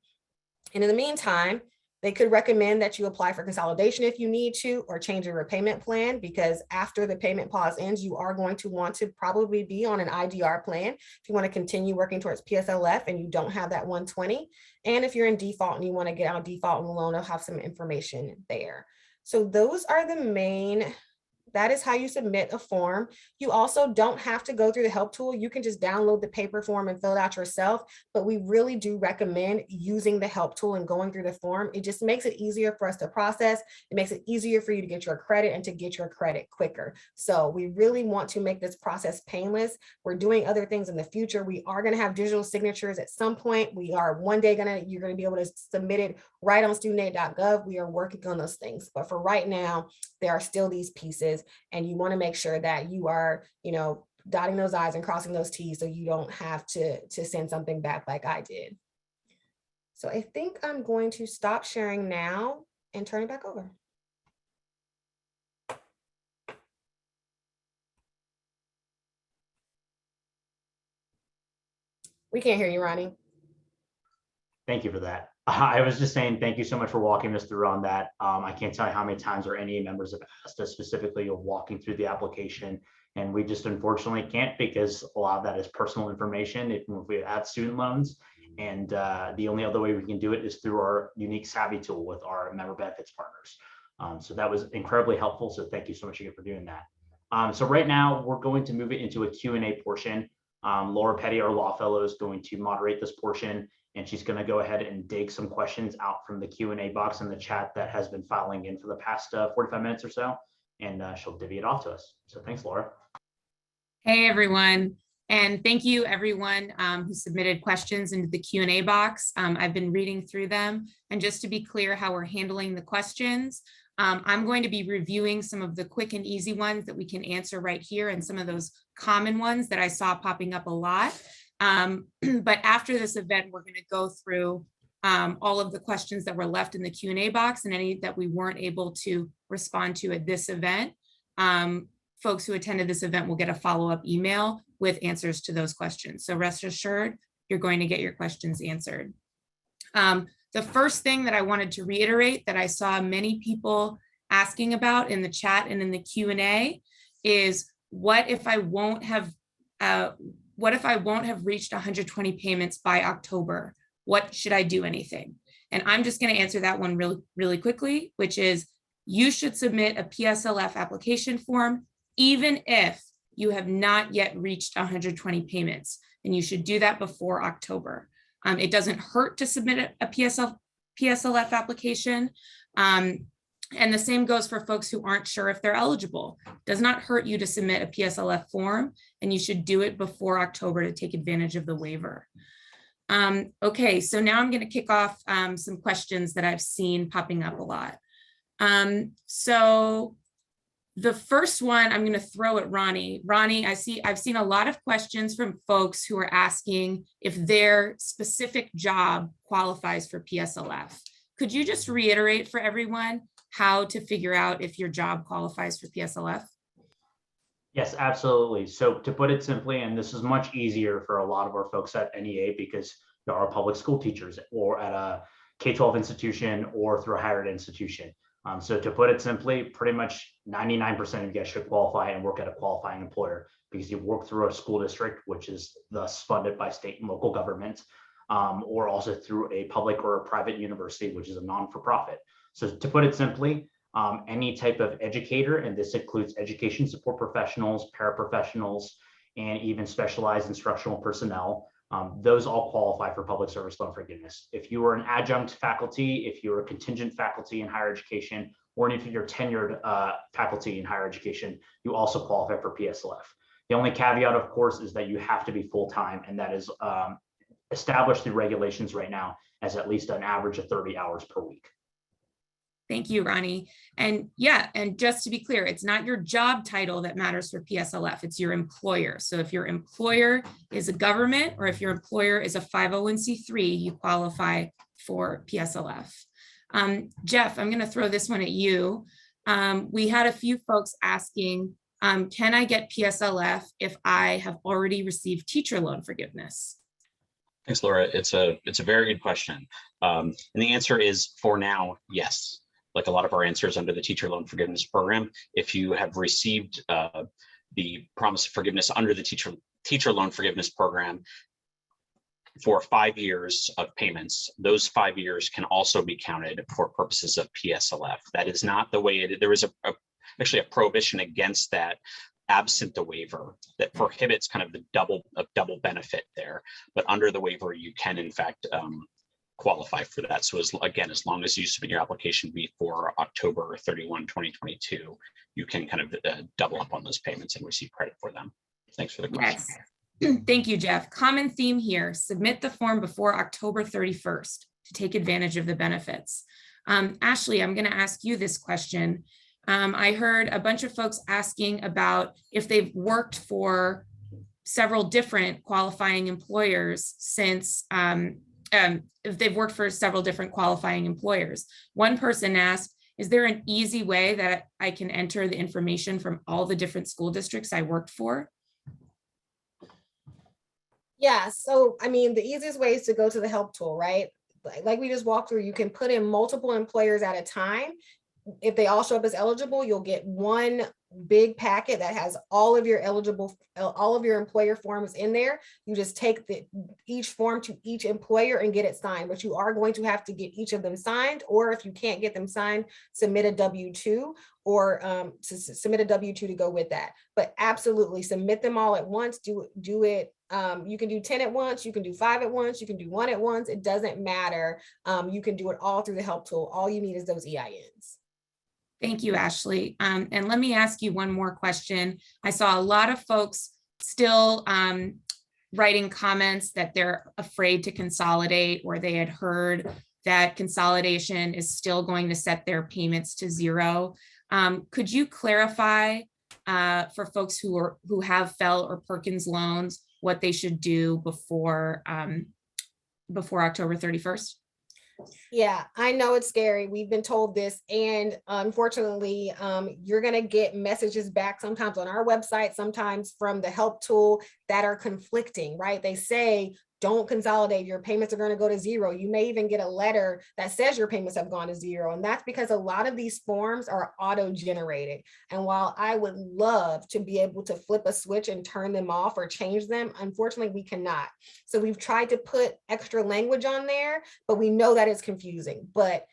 And in the meantime, they could recommend that you apply for consolidation if you need to, or change your repayment plan, because after the payment pause ends, you are going to want to probably be on an IDR plan if you want to continue working towards PSLF and you don't have that 120. And if you're in default and you want to get out of default and loan, I'll have some information there. So those are the main. That is how you submit a form. You also don't have to go through the help tool. You can just download the paper form and fill it out yourself, but we really do recommend using the help tool and going through the form. It just makes it easier for us to process. It makes it easier for you to get your credit and to get your credit quicker. So we really want to make this process painless. We're doing other things in the future. We are going to have digital signatures at some point. We are one day you're going to be able to submit it right on studentaid.gov. We are working on those things, but for right now, there are still these pieces. And you want to make sure that you are, dotting those I's and crossing those T's so you don't have to send something back like I did. So I think I'm going to stop sharing now and turn it back over. We can't hear you, Ronnie. Thank you for that. I was just saying, thank you so much for walking us through on that. I can't tell you how many times or any members have asked us specifically of walking through the application, and we just unfortunately can't, because a lot of that is personal information if we have student loans. And the only other way we can do it is through our unique Savvy tool with our member benefits partners. So that was incredibly helpful. So thank you so much again for doing that. So right now we're going to move it into a Q&A portion. Laura Petty, our law fellow, is going to moderate this portion, and she's going to go ahead and dig some questions out from the Q&A box in the chat that has been filing in for the past 45 minutes or so, and she'll divvy it off to us. So thanks, Laura. Hey, everyone. And thank you, everyone who submitted questions into the Q&A box. I've been reading through them. And just to be clear how we're handling the questions, I'm going to be reviewing some of the quick and easy ones that we can answer right here, and some of those common ones that I saw popping up a lot. But after this event, we're going to go through all of the questions that were left in the Q&A box and any that we weren't able to respond to at this event. Folks who attended this event will get a follow-up email with answers to those questions. So rest assured, you're going to get your questions answered. The first thing that I wanted to reiterate that I saw many people asking about in the chat and in the Q&A is, what if I won't have reached 120 payments by October? What should I do anything? And I'm just going to answer that one really quickly, which is, you should submit a PSLF application form, even if you have not yet reached 120 payments, and you should do that before October. It doesn't hurt to submit a PSLF application. And the same goes for folks who aren't sure if they're eligible. It does not hurt you to submit a PSLF form, and you should do it before October to take advantage of the waiver. Okay, so now I'm going to kick off some questions that I've seen popping up a lot. So the first one I'm going to throw at Ronnie. Ronnie, I've seen a lot of questions from folks who are asking if their specific job qualifies for PSLF. Could you just reiterate for everyone how to figure out if your job qualifies for PSLF? Yes, absolutely. So to put it simply, and this is much easier for a lot of our folks at NEA because there are public school teachers or at a K-12 institution or through a higher ed institution. So to put it simply, pretty much 99% of you guys should qualify and work at a qualifying employer because you work through a school district, which is thus funded by state and local government. or also through a public or a private university, which is a non-for-profit. So to put it simply, any type of educator, and this includes education support professionals, paraprofessionals, and even specialized instructional personnel, those all qualify for public service loan forgiveness. If you are an adjunct faculty, if you're a contingent faculty in higher education, or if you're tenured faculty in higher education, you also qualify for PSLF. The only caveat, of course, is that you have to be full-time, and that is established through regulations right now as at least an average of 30 hours per week. Thank you, Ronnie. And yeah, and just to be clear, it's not your job title that matters for PSLF, it's your employer. So if your employer is a government, or if your employer is a 501c3, you qualify for PSLF. Jeff, I'm going to throw this one at you. We had a few folks asking, can I get PSLF if I have already received teacher loan forgiveness? Thanks, Laura. It's a very good question. And the answer is, for now, yes. Like a lot of our answers under the teacher loan forgiveness program, if you have received the promise of forgiveness under the teacher loan forgiveness program for 5 years of payments, those 5 years can also be counted for purposes of PSLF. That is not the way there is actually a prohibition against that, absent the waiver, that prohibits kind of the double benefit there. But under the waiver, you can in fact qualify for that. So as long as you submit your application before October 31, 2022, you can kind of double up on those payments and receive credit for them. Thanks for the question. Yes. Thank you, Jeff. Common theme here: submit the form before October 31st to take advantage of the benefits. Ashley, I'm going to ask you this question. I heard a bunch of folks asking about if they've worked for several different qualifying employers since, if they've worked for several different qualifying employers. One person asked, is there an easy way that I can enter the information from all the different school districts I worked for? Yeah, so I mean, the easiest way is to go to the help tool, right? Like we just walked through, you can put in multiple employers at a time. If they all show up as eligible, you'll get one big packet that has all of your employer forms in there. You just take each form to each employer and get it signed, but you are going to have to get each of them signed, or if you can't get them signed, submit a W-2 or submit a W-2 to go with that. But absolutely submit them all at once. Do it. You can do 10 at once, you can do 5 at once, you can do 1 at once. It doesn't matter. You can do it all through the help tool. All you need is those EINs. Thank you, Ashley. And let me ask you one more question. I saw a lot of folks still writing comments that they're afraid to consolidate, or they had heard that consolidation is still going to set their payments to 0. Could you clarify for folks who have Fell or Perkins loans what they should do before October 31st? Yeah, I know it's scary. We've been told this, and unfortunately, you're going to get messages back sometimes on our website, sometimes from the help tool, that are conflicting, right? They say, don't consolidate, your payments are going to go to 0. You may even get a letter that says your payments have gone to 0. And that's because a lot of these forms are auto-generated. And while I would love to be able to flip a switch and turn them off or change them, unfortunately, we cannot. So we've tried to put extra language on there, but we know that it's confusing. But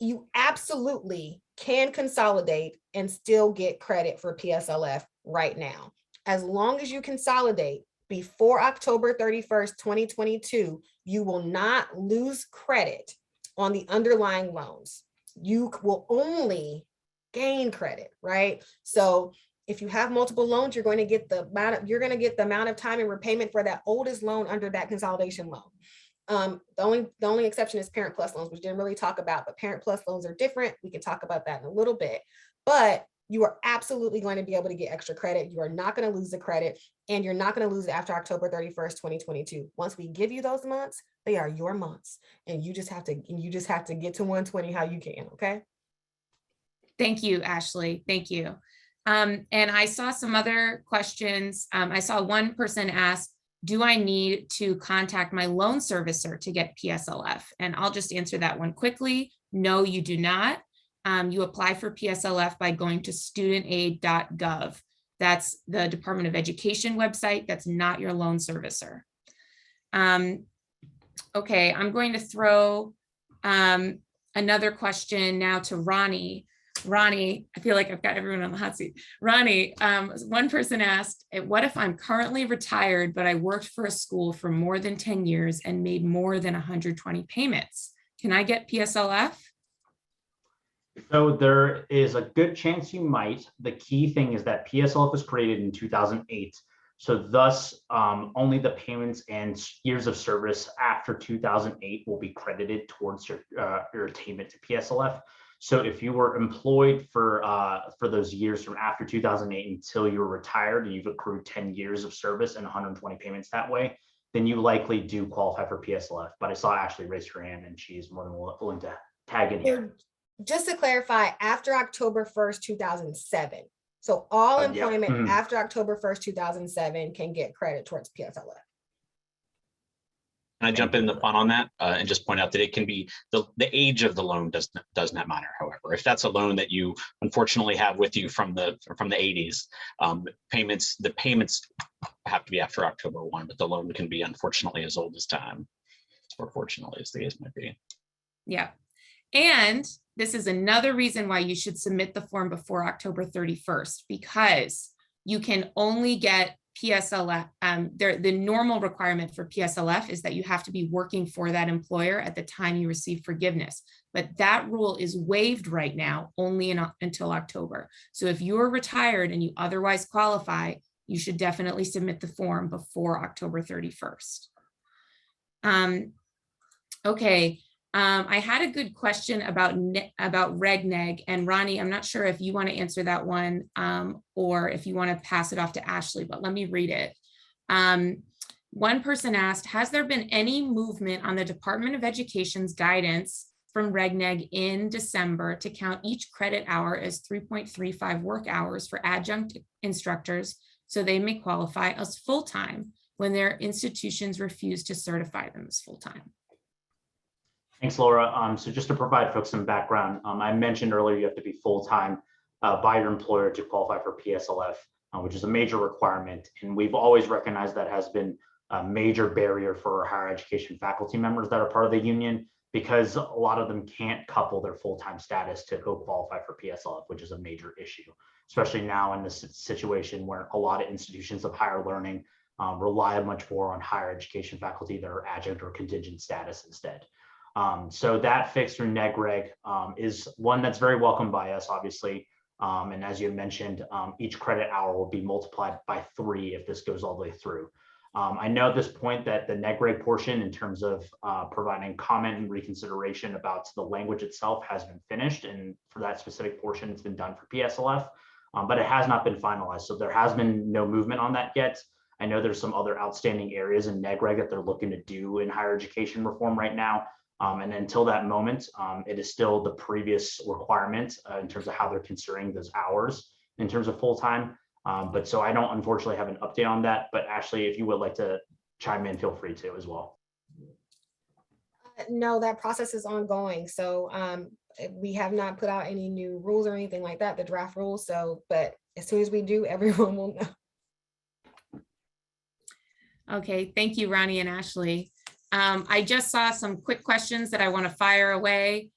you absolutely can consolidate and still get credit for PSLF right now. As long as you consolidate before October 31st, 2022, you will not lose credit on the underlying loans. You will only gain credit, right? So if you have multiple loans, you're going to get the amount of time in repayment for that oldest loan under that consolidation loan. The only exception is Parent Plus loans, which we didn't really talk about, but Parent Plus loans are different. We can talk about that in a little bit, but you are absolutely going to be able to get extra credit. You are not going to lose the credit, and you're not going to lose it after October 31st, 2022. Once we give you those months, they are your months, and you just have to get to 120 how you can. Okay. Thank you, Ashley. Thank you. And I saw some other questions. I saw one person ask, do I need to contact my loan servicer to get PSLF? And I'll just answer that one quickly. No, you do not. You apply for PSLF by going to studentaid.gov. That's the Department of Education website. That's not your loan servicer. Okay, I'm going to throw another question now to Ronnie. Ronnie, I feel like I've got everyone on the hot seat. Ronnie, one person asked, what if I'm currently retired, but I worked for a school for more than 10 years and made more than 120 payments? Can I get PSLF? So there is a good chance you might. The key thing is that PSLF was created in 2008. So thus, only the payments and years of service after 2008 will be credited towards your attainment to PSLF. So if you were employed for those years from after 2008 until you were retired and you've accrued 10 years of service and 120 payments that way, then you likely do qualify for PSLF. But I saw Ashley raise her hand and she's more than willing to tag in here. Just to clarify, after October 1st, 2007. So all employment after October 1st, 2007 can get credit towards PSLF. Can I jump in the fun on that and just point out that it can be the age of the loan does not matter. However, if that's a loan that you unfortunately have with you from the 80s, the payments have to be after October 1, but the loan can be unfortunately as old as time, or fortunately as the case might be. Yeah. And this is another reason why you should submit the form before October 31st, because you can only get PSLF. The normal requirement for PSLF is that you have to be working for that employer at the time you receive forgiveness. But that rule is waived right now only until October. So if you're retired and you otherwise qualify, you should definitely submit the form before October 31st. Okay. I had a good question about RegNeg, and Ronnie, I'm not sure if you want to answer that one or if you want to pass it off to Ashley, but let me read it. One person asked, has there been any movement on the Department of Education's guidance from RegNeg in December to count each credit hour as 3.35 work hours for adjunct instructors so they may qualify as full-time when their institutions refuse to certify them as full-time? Thanks, Laura. So just to provide folks some background, I mentioned earlier you have to be full-time by your employer to qualify for PSLF, which is a major requirement. And we've always recognized that has been a major barrier for our higher education faculty members that are part of the union, because a lot of them can't couple their full-time status to go qualify for PSLF, which is a major issue, especially now in this situation where a lot of institutions of higher learning rely much more on higher education faculty that are adjunct or contingent status instead. So that fix through NegReg is one that's very welcome by us, obviously. And as you mentioned, each credit hour will be multiplied by 3 if this goes all the way through. I know at this point that the NegReg portion in terms of providing comment and reconsideration about the language itself has been finished. And for that specific portion, it's been done for PSLF, but it has not been finalized. So there has been no movement on that yet. I know there's some other outstanding areas in NegReg that they're looking to do in higher education reform right now. And until that moment, it is still the previous requirement in terms of how they're considering those hours in terms of full-time. But so I don't unfortunately have an update on that, but Ashley, if you would like to chime in, feel free to as well. No, that process is ongoing. So we have not put out any new rules or anything like that, the draft rules. So, but as soon as we do, everyone will know. Okay, thank you, Ronnie and Ashley. I just saw some quick questions that I want to fire away.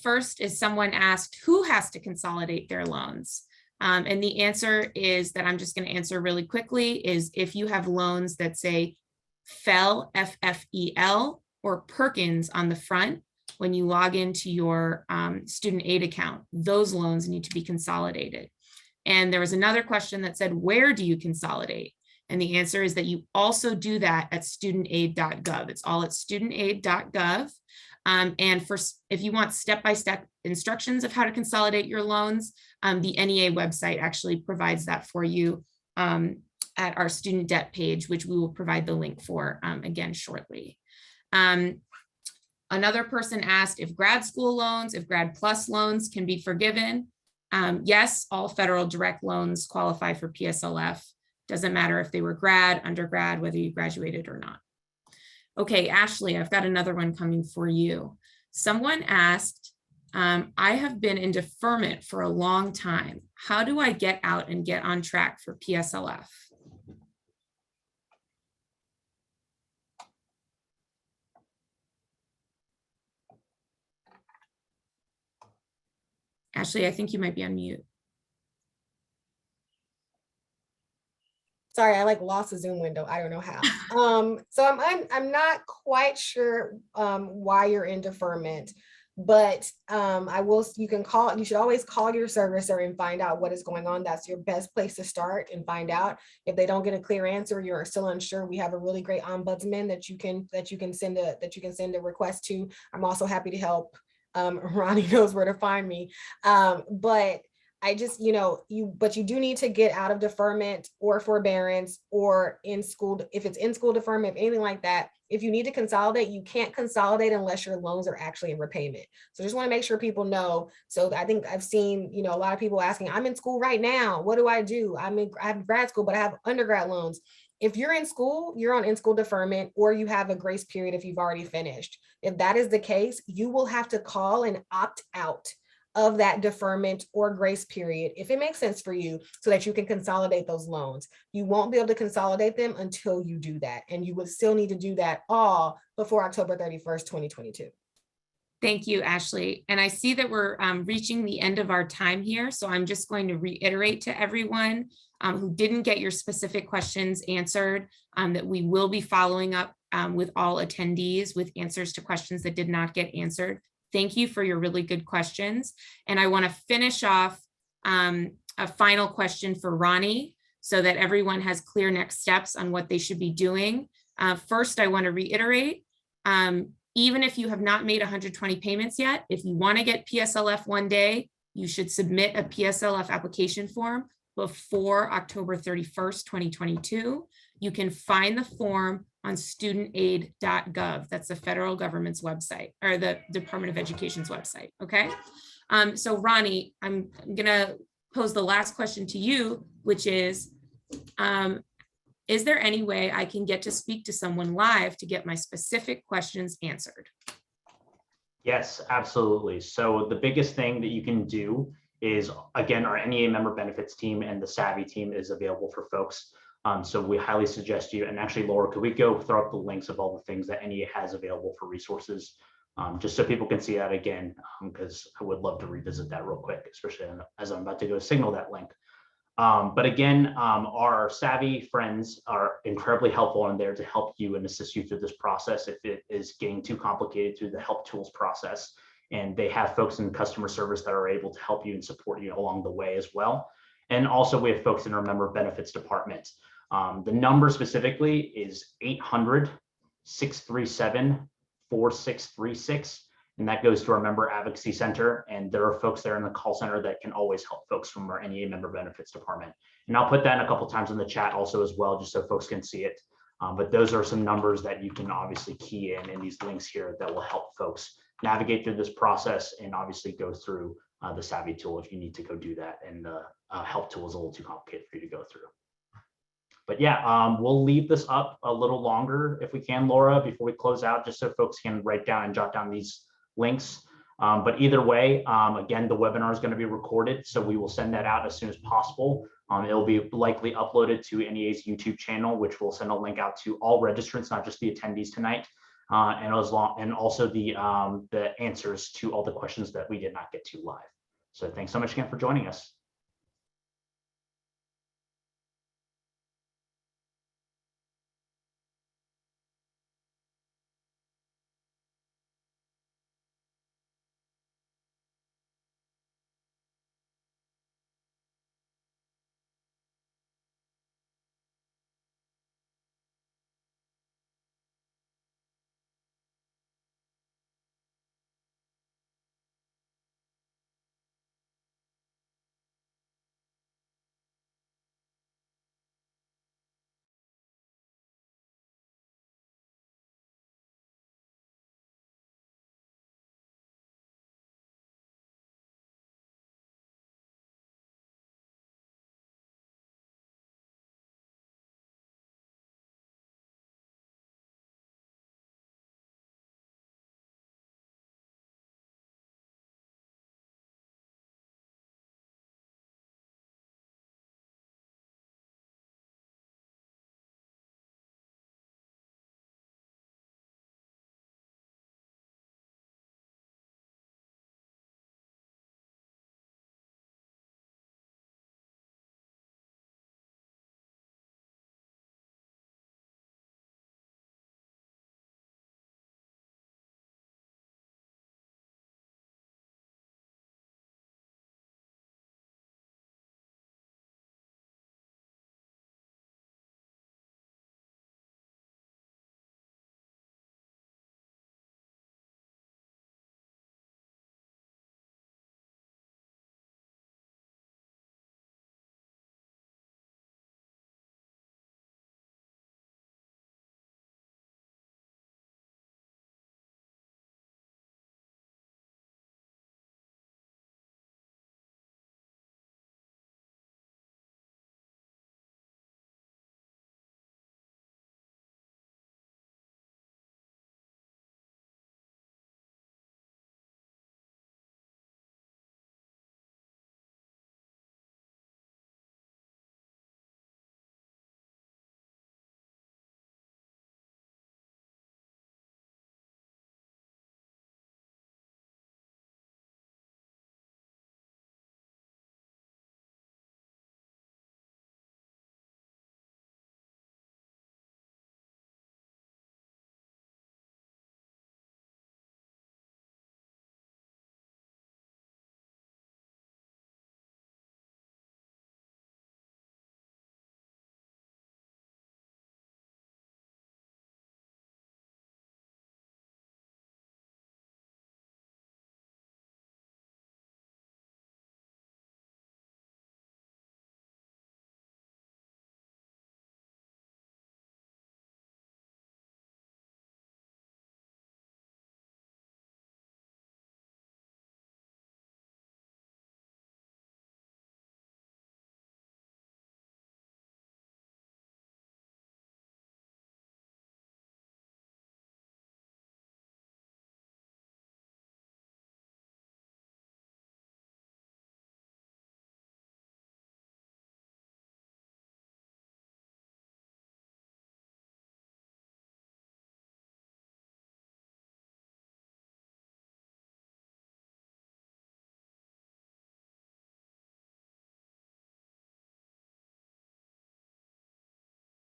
First is someone asked, who has to consolidate their loans? And the answer is that I'm just going to answer really quickly is if you have loans that say FEL, F-F-E-L, or Perkins on the front, when you log into your student aid account, those loans need to be consolidated. And there was another question that said, where do you consolidate? And the answer is that you also do that at studentaid.gov. It's all at studentaid.gov. And if you want step-by-step instructions of how to consolidate your loans, the NEA website actually provides that for you at our student debt page, which we will provide the link for again shortly. Another person asked if grad school loans, if grad plus loans can be forgiven. Yes, all federal direct loans qualify for PSLF. Doesn't matter if they were grad, undergrad, whether you graduated or not. Okay, Ashley, I've got another one coming for you. Someone asked, I have been in deferment for a long time. How do I get out and get on track for PSLF? Ashley, I think you might be on mute. Sorry, I like lost the Zoom window. I don't know how. So I'm not quite sure why you're in deferment, but you should always call your servicer and find out what is going on. That's your best place to start and find out. If they don't get a clear answer, you're still unsure, we have a really great ombudsman that you can send a request to. I'm also happy to help. Ronnie knows where to find me. But I just, but you do need to get out of deferment or forbearance or in school, if it's in school deferment, anything like that. If you need to consolidate, you can't consolidate unless your loans are actually in repayment. So just want to make sure people know. So I think I've seen, a lot of people asking, I'm in school right now. What do I do? I have grad school, but I have undergrad loans. If you're in school, you're on in-school deferment, or you have a grace period if you've already finished. If that is the case, you will have to call and opt out of that deferment or grace period, if it makes sense for you, so that you can consolidate those loans. You won't be able to consolidate them until you do that. And you would still need to do that all before October 31st, 2022. Thank you, Ashley. And I see that we're reaching the end of our time here. So I'm just going to reiterate to everyone who didn't get your specific questions answered, that we will be following up with all attendees with answers to questions that did not get answered. Thank you for your really good questions. And I want to finish off a final question for Ronnie so that everyone has clear next steps on what they should be doing. First, I want to reiterate, even if you have not made 120 payments yet, if you want to get PSLF one day, you should submit a PSLF application form before October 31st, 2022. You can find the form on studentaid.gov. That's the federal government's website, or the Department of Education's website. Okay. So Ronnie, I'm gonna pose the last question to you, which is there any way I can get to speak to someone live to get my specific questions answered? Yes, absolutely. So the biggest thing that you can do is, again, our NEA member benefits team and the Savvy team is available for folks. So we highly suggest you, and actually, Laura, could we go throw up the links of all the things that NEA has available for resources, just so people can see that again, because I would love to revisit that real quick, especially as I'm about to go signal that link. But again, our Savvy friends are incredibly helpful in there to help you and assist you through this process if it is getting too complicated through the help tools process. And they have folks in customer service that are able to help you and support you along the way as well. And also we have folks in our member benefits department. The number specifically is 800-637-4636. And that goes to our member advocacy center. And there are folks there in the call center that can always help folks from our NEA member benefits department. And I'll put that in a couple times in the chat also as well, just so folks can see it. But those are some numbers that you can obviously key in these links here that will help folks navigate through this process and obviously go through the Savvy tool if you need to go do that. And the help tool is a little too complicated for you to go through. But yeah, we'll leave this up a little longer if we can, Laura, before we close out, just so folks can write down and jot down these links. But either way, again, the webinar is going to be recorded, so we will send that out as soon as possible. It'll be likely uploaded to NEA's YouTube channel, which we'll send a link out to all registrants, not just the attendees tonight, and also the answers to all the questions that we did not get to live. So thanks so much again for joining us.